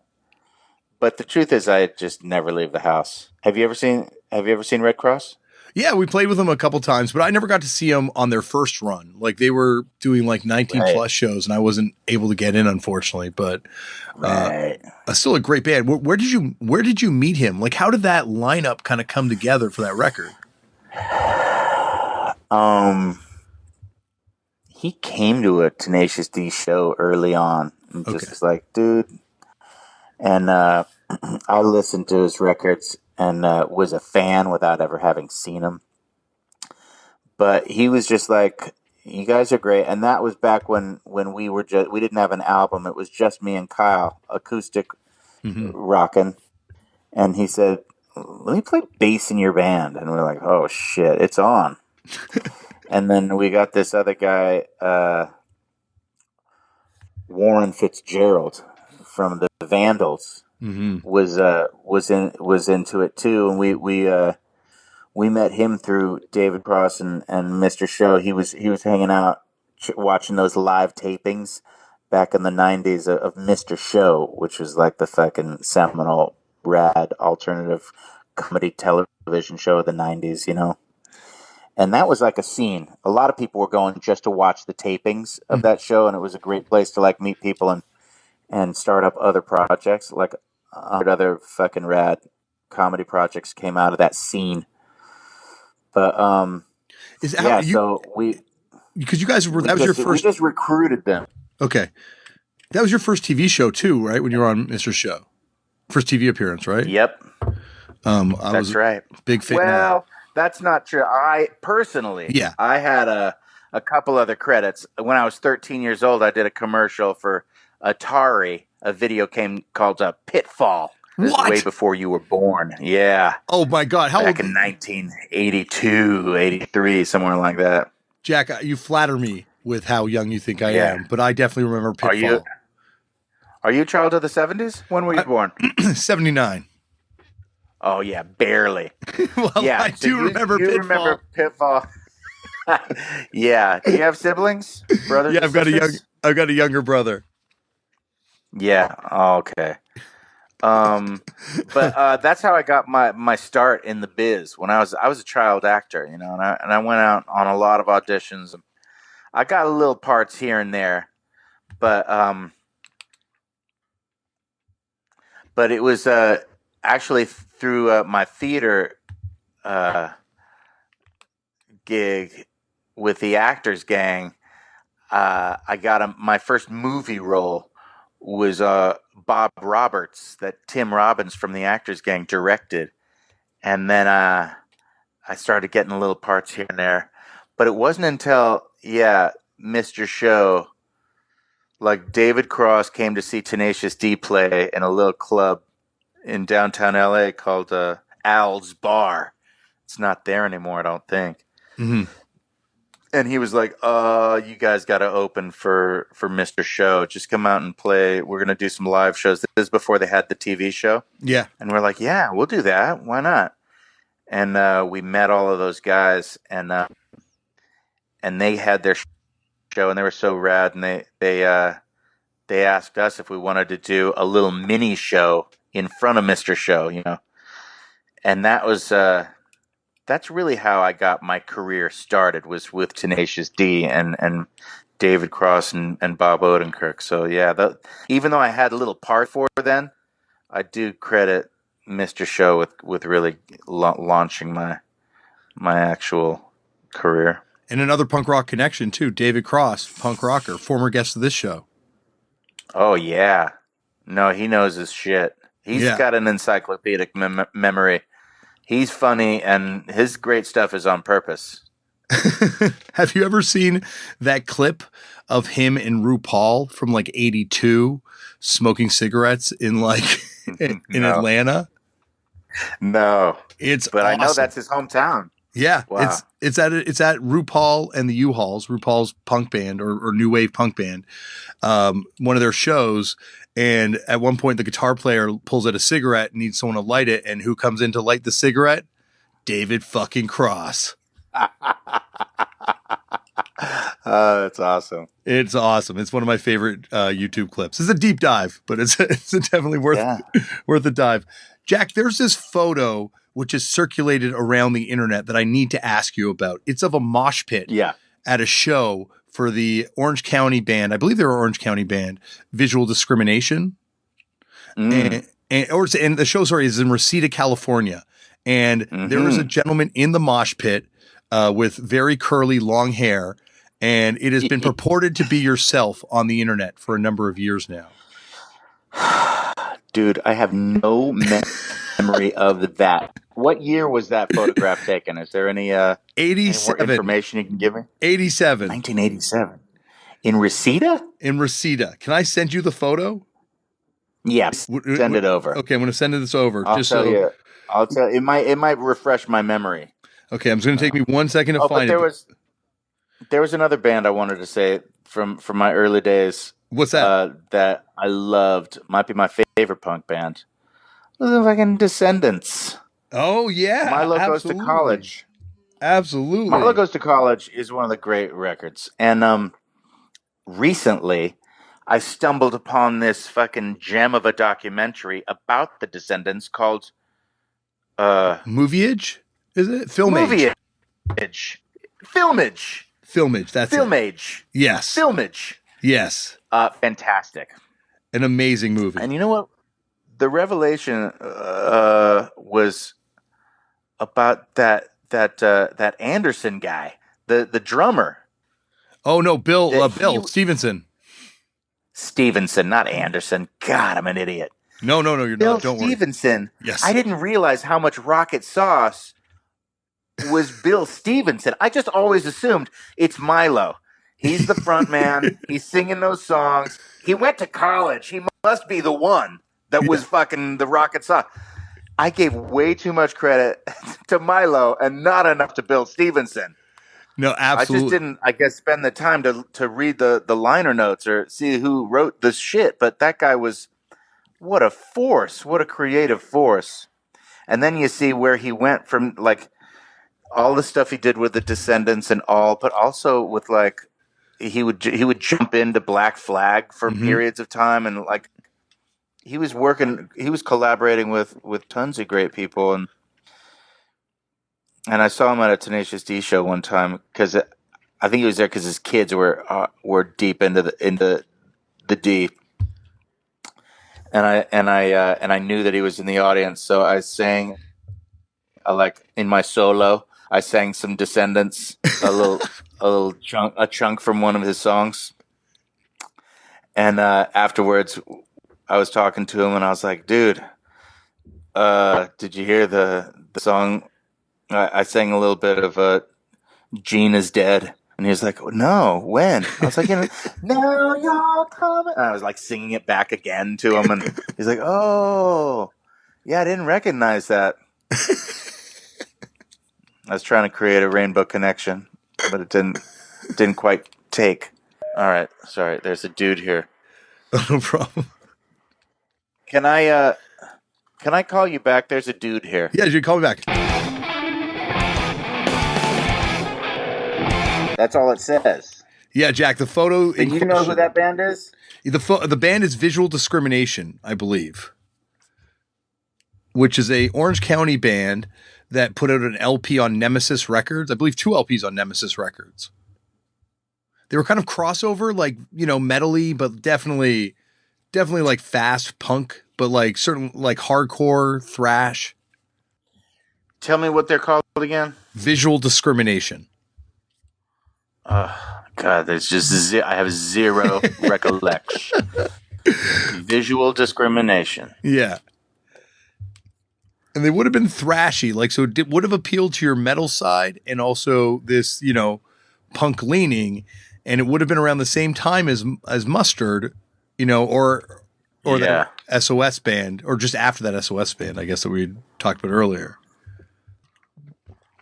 But the truth is I just never leave the house. Have you ever seen Red Cross? Yeah, we played with them a couple times, but I never got to see them on their first run. Like they were doing like 19 plus shows and I wasn't able to get in, unfortunately, but still a great band. Where did you meet him? Like how did that lineup kind of come together for that record? He came to a Tenacious D show early on and just was like, dude. And I listened to his records and was a fan without ever having seen him. But he was just like, you guys are great. And that was back when we didn't have an album. It was just me and Kyle, acoustic rocking. And he said, let me play bass in your band. And we're like, oh shit, it's on. And then we got this other guy, Warren Fitzgerald from the Vandals, was into it too. And we met him through David Cross and Mr. Show. He was hanging out watching those live tapings back in the 90s of Mr. Show, which was like the fucking seminal rad alternative comedy television show of the 90s, you know. And that was like a scene. A lot of people were going just to watch the tapings of that show, and it was a great place to like meet people and start up other projects. Like other fucking rad comedy projects came out of that scene. But so we, because you guys were that was your first. We just recruited them. Okay, that was your first TV show too, right? When you were on Mr. Show, first TV appearance, right? Yep. That's right. Big fan. Well, that's not true. I personally, I had a couple other credits. When I was 13 years old, I did a commercial for Atari. A video came called Pitfall. What? Way before you were born. Yeah. Oh my God. How Back old? in 1982, 83, somewhere like that. Jack, you flatter me with how young you think I am, but I definitely remember Pitfall. Are you a child of the 70s? When were you born? 79. Oh, yeah, barely. Well, Yeah, I do remember you Pitfall. remember Pitfall. Yeah. Do you have siblings? Brothers Yeah, or sisters? I've got a younger brother. Yeah. Oh, okay. But that's how I got my start in the biz when I was a child actor, you know, and I went out on a lot of auditions. I got little parts here and there, but it was actually through my theater gig with the Actors Gang. I got my first movie role was Bob Roberts that Tim Robbins from the Actors Gang directed, and then I started getting little parts here and there. But it wasn't until Mr. Show, like David Cross came to see Tenacious D play in a little club in downtown LA called Al's Bar. It's not there anymore, I don't think. Mm-hmm. And he was like, you guys got to open for Mr. Show. Just come out and play. We're going to do some live shows. This is before they had the TV show. Yeah. And we're like, yeah, we'll do that. Why not? And we met all of those guys, and they had their show, and they were so rad. And they asked us if we wanted to do a little mini show in front of Mr. Show, you know. And that was that's really how I got my career started, was with Tenacious D and David Cross and Bob Odenkirk. So yeah, even though I had a little part for then, I do credit Mr. Show with really launching my actual career. And another punk rock connection too. David Cross, punk rocker, former guest of this show. Oh yeah, no, he knows his shit. He's got an encyclopedic memory. He's funny, and his great stuff is on purpose. Have you ever seen that clip of him and RuPaul from like 82 smoking cigarettes in like in Atlanta? No. But awesome. I know that's his hometown. Yeah. Wow. It's at RuPaul and the U-Hauls, RuPaul's punk band or new wave punk band. One of their shows. And at one point, the guitar player pulls out a cigarette and needs someone to light it. And who comes in to light the cigarette? David fucking Cross. That's awesome. It's awesome. It's one of my favorite YouTube clips. It's a deep dive, but it's definitely worth a dive. Jack, there's this photo which is circulated around the internet that I need to ask you about. It's of a mosh pit at a show for the Orange County band. I believe they're an Orange County band, Visual Discrimination. And the show, is in Reseda, California. And there is a gentleman in the mosh pit with very curly long hair. And it has been purported to be yourself on the internet for a number of years now. Dude, I have no memory of that. What year was that photograph taken? Is there any 87 more information you can give me? 87. 1987. In Reseda? In Reseda. Can I send you the photo? Yeah, send it over. Okay, I'm going to send this over. I'll tell you. It might refresh my memory. Okay, I'm going to take me 1 second to find it. There was another band I wanted to say from my early days. What's that? That I loved. Might be my favorite punk band. The fucking Descendants. Oh, yeah. Milo Goes to College. Absolutely. Milo Goes to College is one of the great records. And recently, I stumbled upon this fucking gem of a documentary about the Descendants called Movieage? Is it? Filmage. Movieage. Filmage. Filmage. That's Filmage. It. Yes. Filmage. Yes. Fantastic. An amazing movie. And you know what? The revelation was about that Anderson guy, the drummer. Oh no, Bill Stevenson. Stevenson, not Anderson. God, I'm an idiot. No, you're Bill not. Don't worry. Stevenson. Yes. I didn't realize how much Rocket Sauce was Bill Stevenson. I just always assumed it's Milo. He's the front man. He's singing those songs. He went to college. He must be the one that was fucking the Rocket Sauce. I gave way too much credit to Milo and not enough to Bill Stevenson. No, I just absolutely. didn't, I guess, spend the time to read the liner notes or see who wrote the shit. But that guy was, what a force, what a creative force. And then you see where he went from, like, all the stuff he did with the Descendants and all, but also with, like, he would jump into Black Flag for periods of time, and like he was collaborating with tons of great people, and I saw him at a Tenacious D show one time because I think he was there because his kids were deep into the D, and I knew that he was in the audience, so I sang, like in my solo, I sang some Descendants, a chunk from one of his songs. And afterwards, I was talking to him, and I was like, "Dude, did you hear the song? I sang a little bit of Gene is Dead." And he was like, "No, when?" I was like, "Now you're coming." And I was like singing it back again to him, and he's like, "Oh, yeah, I didn't recognize that." I was trying to create a rainbow connection, but it didn't quite take. All right, sorry. There's a dude here. No problem. Can I call you back? There's a dude here. Yeah, you call me back. That's all it says. Yeah, Jack, the photo. Do you know who that band is? The band is Visual Discrimination, I believe, which is a Orange County band that put out an LP on Nemesis Records. I believe 2 LPs on Nemesis Records. They were kind of crossover, like, metal-y, but definitely like fast punk, but like certain like hardcore thrash. Tell me what they're called again. Visual Discrimination. God, there's just I have zero recollection. Visual Discrimination. Yeah. And they would have been thrashy, like, so it would have appealed to your metal side and also this, punk leaning, and it would have been around the same time as Mustard, or Yeah. that SOS band, or just after that SOS band, I guess, that we talked about earlier.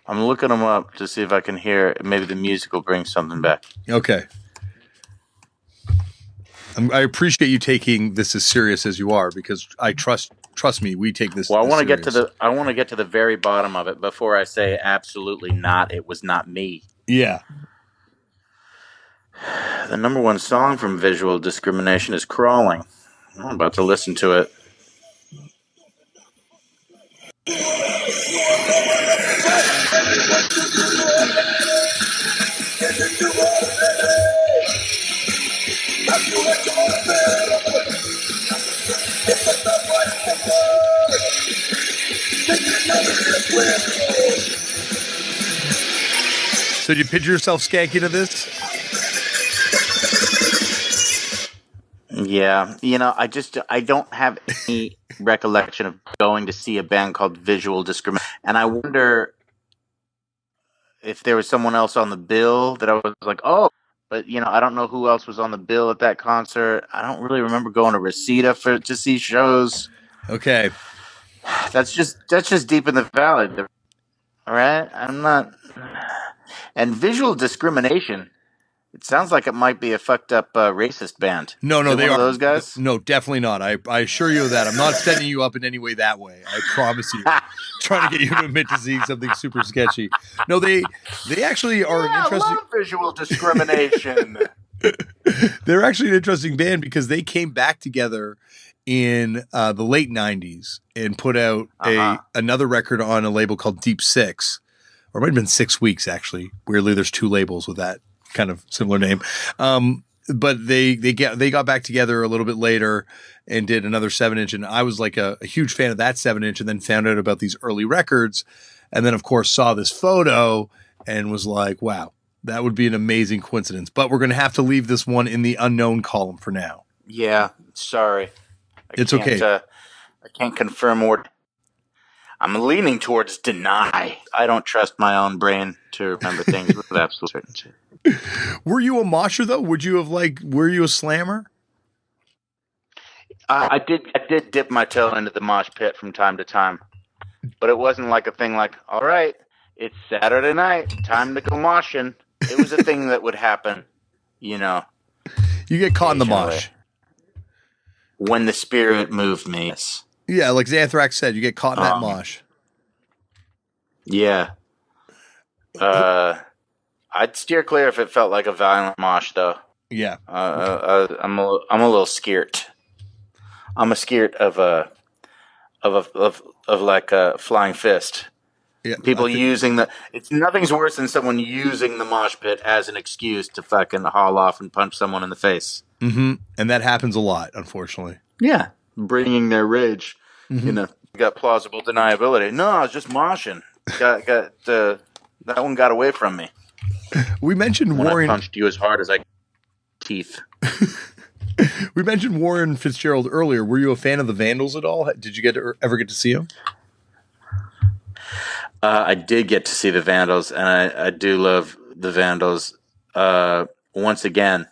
I'm looking them up to see if I can hear. Maybe the music will bring something back. Okay. I appreciate you taking this as serious as you are, because I trust me, we take this. Well, I want to get to the very bottom of it before I say absolutely not. It was not me. Yeah. The number one song from Visual Discrimination is "Crawling." I'm about to listen to it. So do you picture yourself skanking to this? Yeah, I don't have any recollection of going to see a band called Visual Discrimination, and I wonder if there was someone else on the bill that I was like, oh, but I don't know who else was on the bill at that concert. I don't really remember going to Reseda to see shows. Okay, that's just deep in the valley. All right, I'm not. And Visual Discrimination. It sounds like it might be a fucked up racist band. No, they are those guys. No, definitely not. I assure you that I'm not setting you up in any way that way. I promise you. Trying to get you to admit to seeing something super sketchy. No, they actually are an interesting. I love Visual Discrimination. They're actually an interesting band because they came back together in the late '90s and put out another record on a label called Deep Six, or it might have been 6 Weeks actually. Weirdly, there's 2 labels with that kind of similar name. But they got back together a little bit later and did another 7-inch. And I was like a huge fan of that 7-inch, and then found out about these early records. And then of course saw this photo and was like, wow, that would be an amazing coincidence. But we're going to have to leave this one in the unknown column for now. Yeah. Sorry. It's okay. I can't confirm or I'm leaning towards deny. I don't trust my own brain to remember things with absolute certainty. Were you a mosher though? Were you a slammer? I did dip my toe into the mosh pit from time to time, but it wasn't like a thing like, all right, it's Saturday night, time to go moshing. It was a thing that would happen, you know. You get caught in the occasionally. mosh. When the spirit moved me. Yes. Yeah, like Xanthrax said, you get caught in that mosh. Yeah. I'd steer clear if it felt like a violent mosh, though. Yeah. I'm a little scared. I'm a scared of like a flying fist. Yeah. People using it's nothing's worse than someone using the mosh pit as an excuse to fucking haul off and punch someone in the face. Mm-hmm. And that happens a lot, unfortunately. Yeah. Bringing their rage. Mm-hmm. You know, got plausible deniability. No, I was just moshing. That one got away from me. We mentioned when Warren. I punched you as hard as I could. Teeth. We mentioned Warren Fitzgerald earlier. Were you a fan of the Vandals at all? Did you ever get to see him? I did get to see the Vandals, and I do love the Vandals. Once again,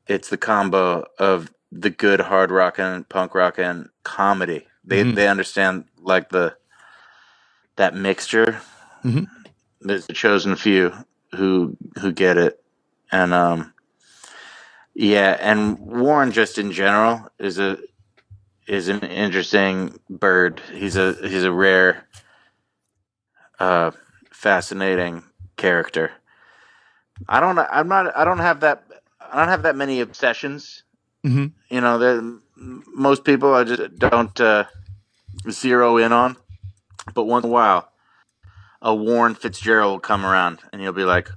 it's the combo of the good hard rock and punk rock and comedy. They understand like that mixture. Mm-hmm. There's a chosen few who get it, and yeah, and Warren just in general is an interesting bird. He's a rare, fascinating character. I don't have that many obsessions. Mm-hmm. You know, most people I just don't zero in on. But once in a while, a Warren Fitzgerald will come around, and you'll be like,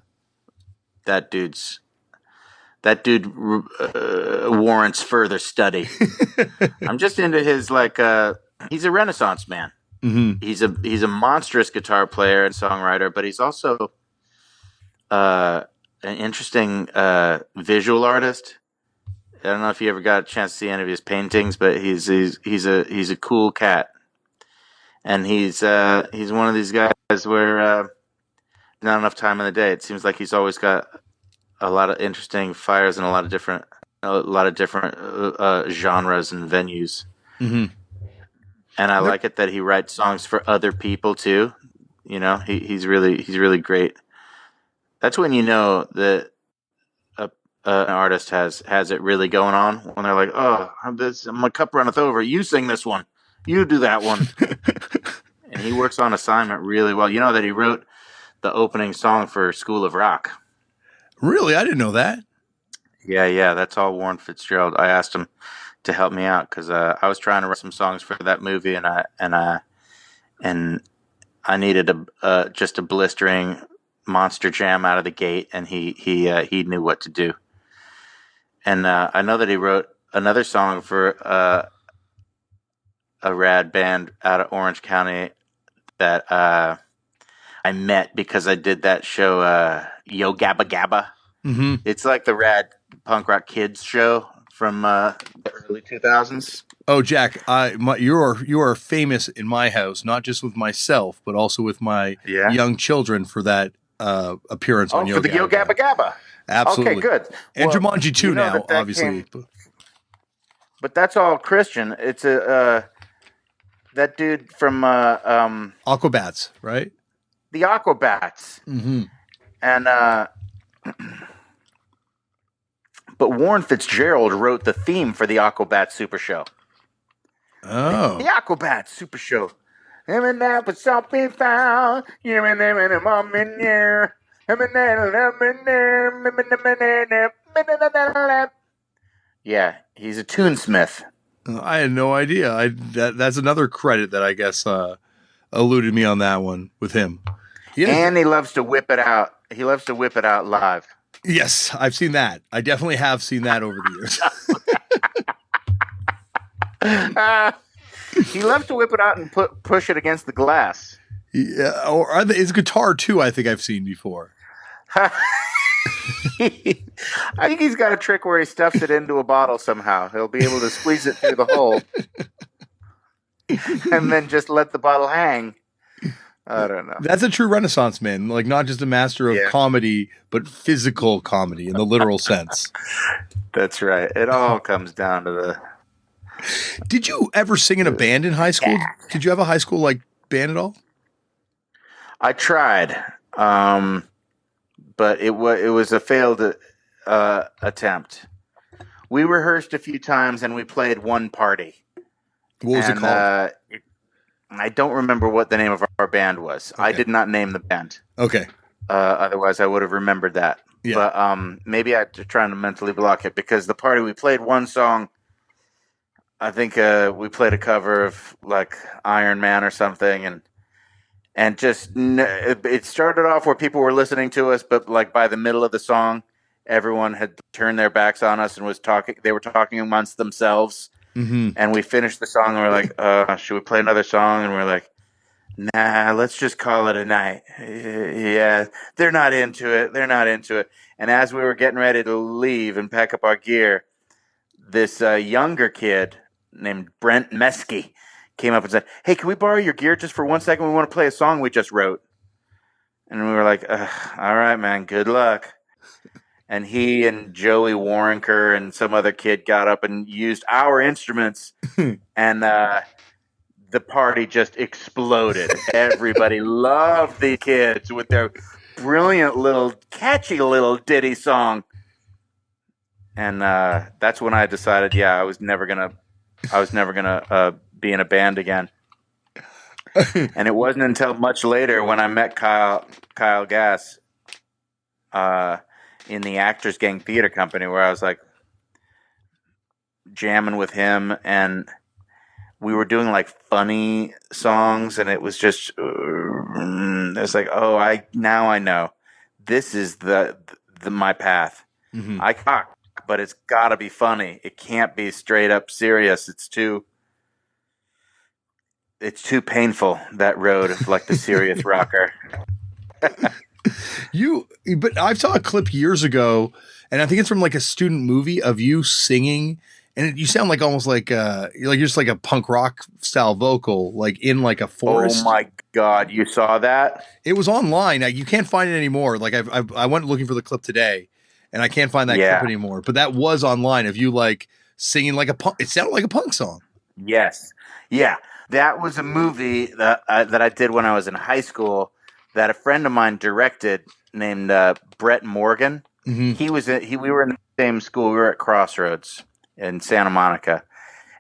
that dude warrants further study. I'm just into his he's a Renaissance man. Mm-hmm. He's a monstrous guitar player and songwriter, but he's also an interesting visual artist. I don't know if you ever got a chance to see any of his paintings, but he's a cool cat, and he's one of these guys where not enough time in the day. It seems like he's always got a lot of interesting fires and a lot of different genres and venues. Mm-hmm. And I like it that he writes songs for other people too. You know, he's really great. That's when you know that an artist has it really going on, when they're like, oh, my cup runneth over. You sing this one. You do that one. And he works on assignment really well. You know that he wrote the opening song for School of Rock. Really? I didn't know that. Yeah. That's all Warren Fitzgerald. I asked him to help me out because I was trying to write some songs for that movie, and I needed just a blistering monster jam out of the gate, and he knew what to do. And I know that he wrote another song for a rad band out of Orange County that I met because I did that show, Yo Gabba Gabba. Mm-hmm. It's like the rad punk rock kids show from the early 2000s. Oh, Jack, you are famous in my house, not just with myself, but also with my young children for that appearance on Yo Gabba Gabba. Yo Gabba Gabba. Absolutely. Okay, good. And Jumanji 2 now, that obviously. But that's all Christian. It's that dude from Aquabats, right? The Aquabats. Mm-hmm. And but Warren Fitzgerald wrote the theme for the Aquabats Super Show. Oh. The Aquabats Super Show. And that was something found. Yeah, he's a tunesmith. I had no idea. That's another credit that I guess eluded me on that one with him. And he loves to whip it out. He loves to whip it out live. Yes, I've seen that. I definitely have seen that over the years. He loves to whip it out and push it against the glass. Yeah, or his guitar too. I think I've seen before. I think he's got a trick where he stuffs it into a bottle somehow. He'll be able to squeeze it through the hole and then just let the bottle hang. I don't know. That's a true Renaissance man, like not just a master of comedy, but physical comedy in the literal sense. That's right. It all comes down to the... Did you ever sing in a band in high school? Did you have a high school like band at all? I tried, but it was a failed attempt. We rehearsed a few times and we played one party. What was it called? I don't remember what the name of our band was. Okay. I did not name the band. Okay. Otherwise, I would have remembered that. Yeah. But maybe I'm trying to mentally block it because the party we played one song. I think we played a cover of like Iron Man or something, and just it started off where people were listening to us, but like by the middle of the song, everyone had turned their backs on us and was talking. They were talking amongst themselves, and we finished the song and we're like, "Should we play another song?" And we're like, "Nah, let's just call it a night." Yeah, they're not into it. And as we were getting ready to leave and pack up our gear, this younger kid named Brent Mesky came up and said, "Hey, can we borrow your gear just for 1 second? We want to play a song we just wrote." And we were like, "All right, man, good luck." And he and Joey Warrenker and some other kid got up and used our instruments, and the party just exploded. Everybody loved the kids with their brilliant little, catchy little ditty song. And that's when I decided, I was never gonna be in a band again. And it wasn't until much later when I met Kyle Gass in the Actors Gang Theater Company, where I was like jamming with him, and we were doing like funny songs, and it was just it's like, I know this is the my path. I cock, but it's got to be funny. It can't be straight up serious. It's too painful, that road of like the serious rocker. But I saw a clip years ago, and I think it's from like a student movie of you singing, and you sound like almost like you're just like a punk rock style vocal, like in like a forest. Oh my God, you saw that? It was online. You can't find it anymore. Like I went looking for the clip today, and I can't find that clip anymore. But that was online of you like singing like a punk. It sounded like a punk song. Yes, yeah. That was a movie that I did when I was in high school that a friend of mine directed named Brett Morgan. We were in the same school. We were at Crossroads in Santa Monica.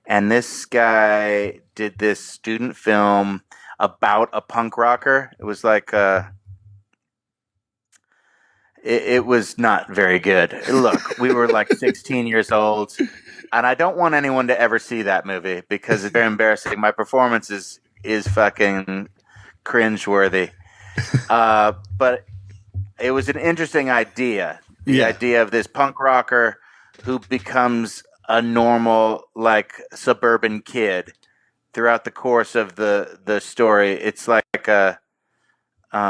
And this guy did this student film about a punk rocker. It was like it was not very good. Look, we were like 16 years old. And I don't want anyone to ever see that movie because it's very embarrassing. My performance is fucking cringeworthy. But it was an interesting idea. The idea of this punk rocker who becomes a normal, like, suburban kid throughout the course of the story. It's like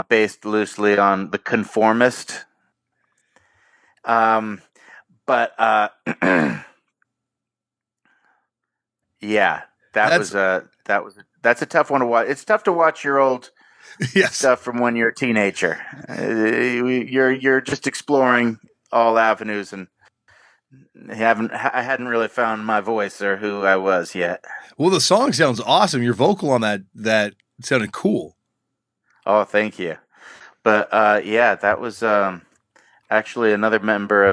based loosely on The Conformist. Yeah, that's a tough one to watch. It's tough to watch your old stuff from when you're a teenager. You're just exploring all avenues, and I hadn't really found my voice or who I was yet. Well, the song sounds awesome. Your vocal on that sounded cool. Oh, thank you. But that was actually another member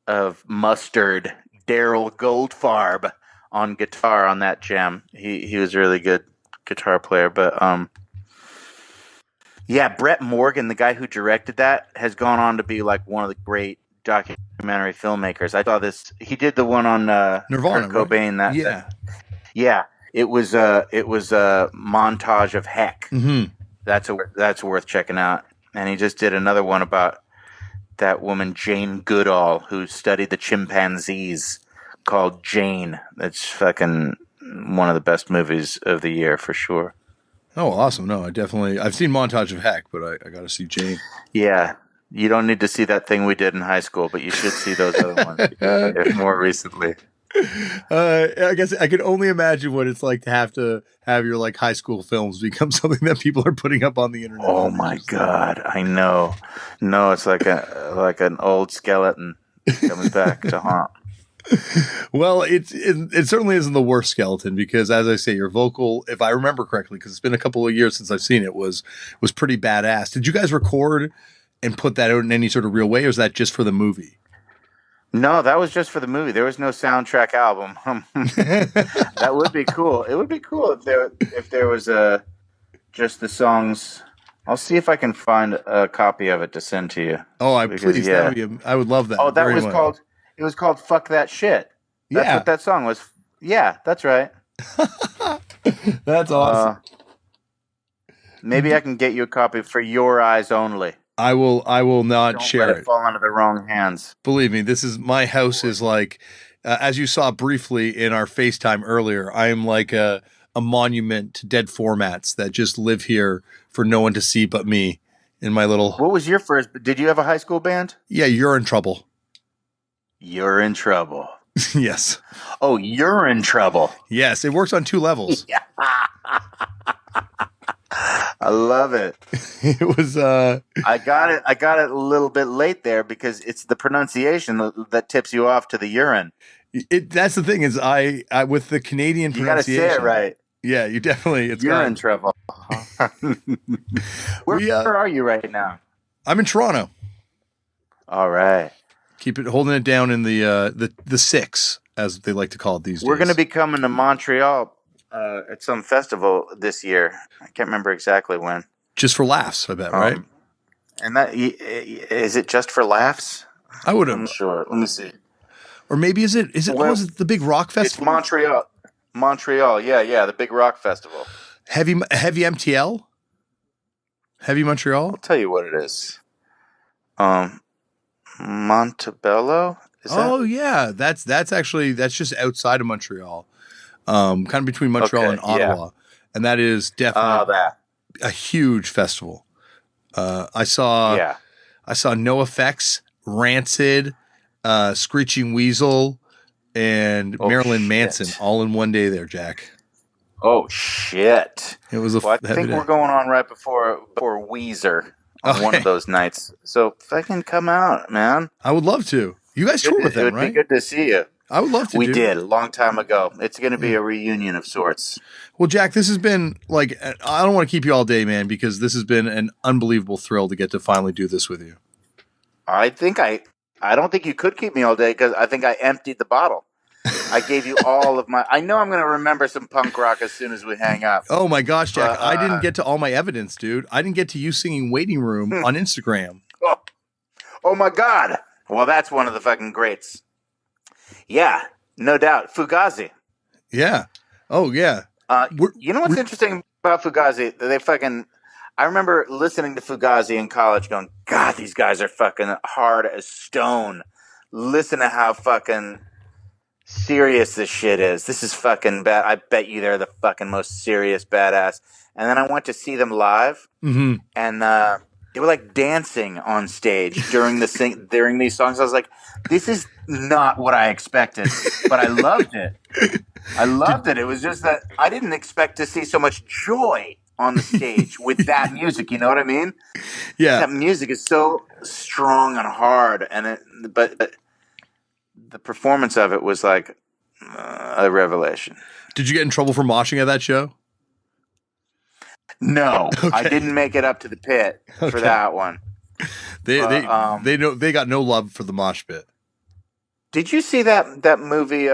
of Mustard, Daryl Goldfarb, on guitar on that jam. He was a really good guitar player. But Brett Morgan, the guy who directed that, has gone on to be like one of the great documentary filmmakers. I saw this. He did the one on Nirvana, Kurt Cobain. Right? It was a montage of Heck. Mm-hmm. That's worth checking out. And he just did another one about that woman Jane Goodall, who studied the chimpanzees, called Jane. That's fucking one of the best movies of the year for sure. Oh, awesome. No, I've seen Montage of Heck, but I got to see Jane. Yeah. You don't need to see that thing we did in high school, but you should see those other ones more recently. I guess I could only imagine what it's like to have your like high school films become something that people are putting up on the internet. Oh my God, I know. No, it's like an old skeleton coming back to haunt. Well, it certainly isn't the worst skeleton because, as I say, your vocal, if I remember correctly, because it's been a couple of years since I've seen it, was pretty badass. Did you guys record and put that out in any sort of real way, or is that just for the movie? No, that was just for the movie. There was no soundtrack album. That would be cool. It would be cool if there was just the songs. I'll see if I can find a copy of it to send to you. Please, yeah. I would love that. Oh, that was called. It was called "Fuck That Shit." That's what that song was. Yeah, that's right. That's awesome. Maybe I can get you a copy for your eyes only. I will not Don't share let it fall into the wrong hands. Believe me, my house is like, as you saw briefly in our FaceTime earlier, I am like a monument to dead formats that just live here for no one to see but me in my little. What was your first? Did you have a high school band? Yeah, You're in Trouble. You're in Trouble. Yes. Oh, You're in Trouble. Yes, it works on 2 levels. Yeah. I love it. It was I got it a little bit late there because it's the pronunciation that tips you off to the urine. That's the thing is I with the Canadian pronunciation. You got to say it right. Yeah, you definitely You're in trouble. Where are you right now? I'm in Toronto. All right. Holding it down in the 6, as they like to call it these days. We're going to be coming to Montreal at some festival this year. I can't remember exactly when. Just for laughs, I bet, right? And that is it just for laughs? I would have. I'm sure. Let me see. Or maybe is it the big rock festival? It's Montreal. Montreal, yeah, the big rock festival. Heavy MTL? Heavy Montreal? I'll tell you what it is. Montebello? Yeah. That's just outside of Montreal. Kind of between Montreal and Ottawa. Yeah. And that is definitely a huge festival. I saw NoFX, Rancid, Screeching Weasel, and Marilyn Manson all in one day there, Jack. Oh shit! It was I think we're going on right before Weezer on one of those nights. So fucking come out, man. I would love to. You guys toured with them, right? It would be good to see you. I would love to. We did a long time ago. It's going to be a reunion of sorts. Well, Jack, this has been like, I don't want to keep you all day, man, because this has been an unbelievable thrill to get to finally do this with you. I don't think you could keep me all day because I think I emptied the bottle. I gave you all of my. I know I'm going to remember some punk rock as soon as we hang up. Oh my gosh, Jack! I didn't get to all my evidence, dude. I didn't get to you singing "Waiting Room" on Instagram. Oh my god! Well, that's one of the fucking greats. Yeah, no doubt. Fugazi. Yeah. Oh yeah. You know what's interesting about Fugazi? I remember listening to Fugazi in college, going, "God, these guys are fucking hard as stone." Listen to how fucking serious this shit is. This is fucking bad. I bet you they're the fucking most serious badass. And then I went to see them live, and they were like dancing on stage during these songs. I was like, this is not what I expected, but I loved it. I loved it. It was just that I didn't expect to see so much joy on the stage with that music. You know what I mean? Yeah. That music is so strong and hard, but the performance of it was like a revelation. Did you get in trouble for moshing at that show? No, okay. I didn't make it up to the pit for that one. They got no love for the mosh pit. Did you see that movie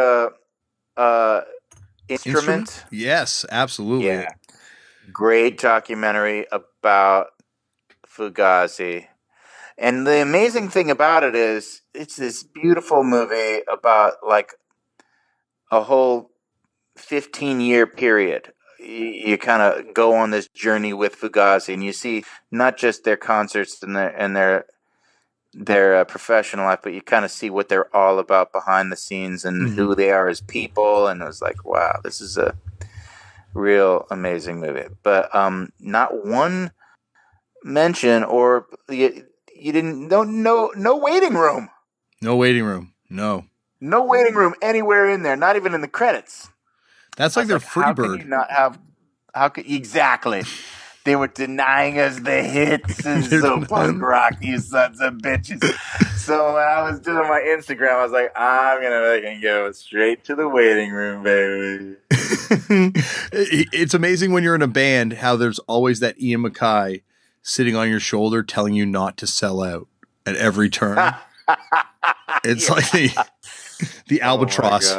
Instrument? Yes, absolutely. Yeah. Great documentary about Fugazi. And the amazing thing about it is it's this beautiful movie about like a whole 15-year period. You kind of go on this journey with Fugazi, and you see not just their concerts and their professional life, but you kind of see what they're all about behind the scenes and who they are as people. And it was like, wow, this is a real amazing movie. But not one mention or you didn't no waiting room. No waiting room. No waiting room anywhere in there. Not even in the credits. That's like their Freebird. How can you not have? Exactly? They were denying us the hits and so punk rock, you sons of bitches. So when I was doing my Instagram, I was like, I'm gonna go straight to the waiting room, baby. It's amazing when you're in a band how there's always that Ian MacKaye sitting on your shoulder telling you not to sell out at every turn. It's like the albatross.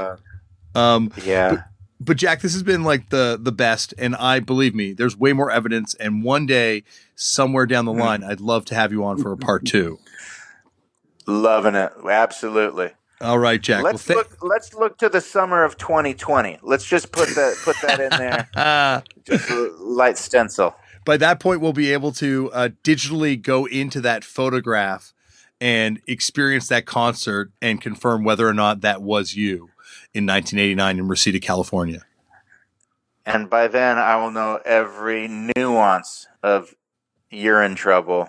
Oh my God. Yeah. But Jack, this has been like the best, and I believe me, there's way more evidence, and one day, somewhere down the line, I'd love to have you on for a part 2. Loving it. Absolutely. All right, Jack. Let's look to the summer of 2020. Let's just put that in there. Just a light stencil. By that point, we'll be able to digitally go into that photograph and experience that concert and confirm whether or not that was you in 1989 in Reseda, California. And by then, I will know every nuance of "You're in Trouble."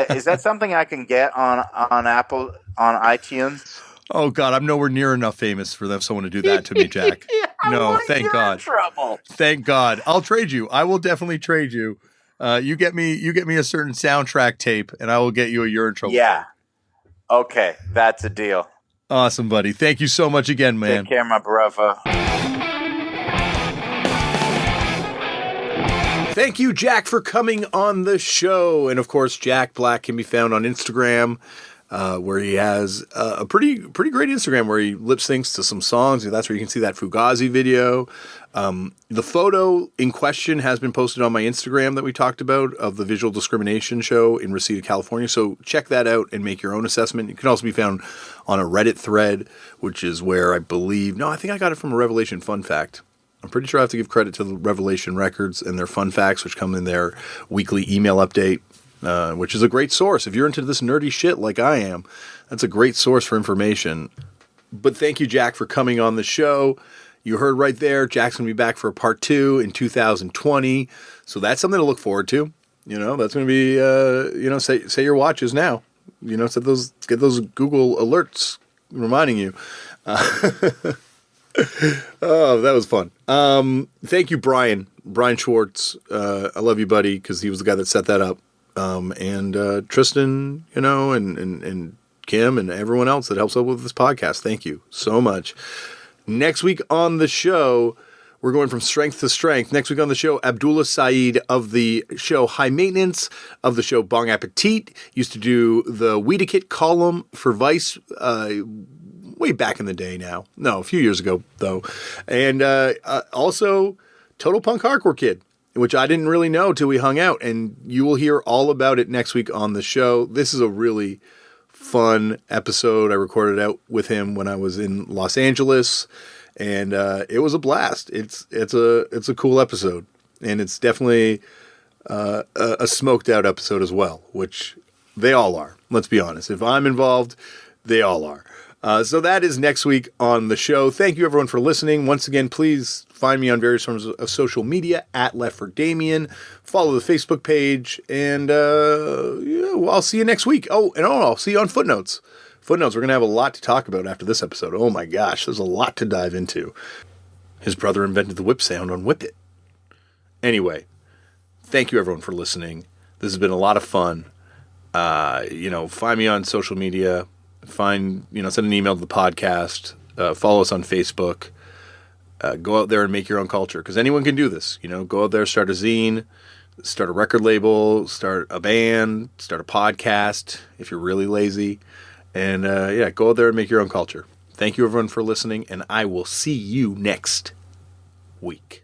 Is that something I can get on Apple, on iTunes? Oh God, I'm nowhere near enough famous for someone to do that to me, Jack. No, thank God. In trouble. Thank God. I'll trade you. I will definitely trade you. You get me a certain soundtrack tape, and I will get you a "You're in Trouble." Yeah. Okay, that's a deal. Awesome, buddy. Thank you so much again, man. Take care, my brother. Thank you, Jack, for coming on the show. And of course, Jack Black can be found on Instagram, where he has a pretty great Instagram where he lip syncs to some songs. That's where you can see that Fugazi video. The photo in question has been posted on my Instagram that we talked about of the visual discrimination show in Reseda, California. So check that out and make your own assessment. It can also be found on a Reddit thread, which is where I think I got it from a Revelation Fun Fact. I'm pretty sure I have to give credit to the Revelation Records and their fun facts, which come in their weekly email update, which is a great source. If you're into this nerdy shit like I am, that's a great source for information. But thank you, Jack, for coming on the show. You heard right there, Jack's going to be back for a part 2 in 2020. So that's something to look forward to. That's going to be, say your watches now. Get those Google alerts reminding you. Oh, that was fun. Thank you, Brian Schwartz. I love you, buddy, because he was the guy that set that up. And Tristan, and Kim and everyone else that helps out with this podcast. Thank you so much. Next week on the show, we're going from strength to strength. Next week on the show, Abdullah Saeed of the show High Maintenance, of the show Bong Appetit, used to do the Weedakit column for Vice way back in the day now. No, a few years ago, though. And also Total Punk Hardcore Kid, which I didn't really know till we hung out. And you will hear all about it next week on the show. This is a really fun episode. I recorded out with him when I was in Los Angeles, and it was a blast. It's a cool episode, and it's definitely a smoked out episode as well, which they all are. Let's be honest. If I'm involved, they all are. So that is next week on the show. Thank you, everyone, for listening. Once again, please find me on various forms of social media at Left for Damian. Follow the Facebook page, and I'll see you next week. I'll see you on Footnotes. Footnotes, we're going to have a lot to talk about after this episode. Oh my gosh, there's a lot to dive into. His brother invented the whip sound on Whip It. Anyway, thank you, everyone, for listening. This has been a lot of fun. Find me on social media. Send an email to the podcast. Follow us on Facebook. Go out there and make your own culture, because anyone can do this. Go out there, start a zine, start a record label, start a band, start a podcast if you're really lazy. And go out there and make your own culture. Thank you, everyone, for listening, and I will see you next week.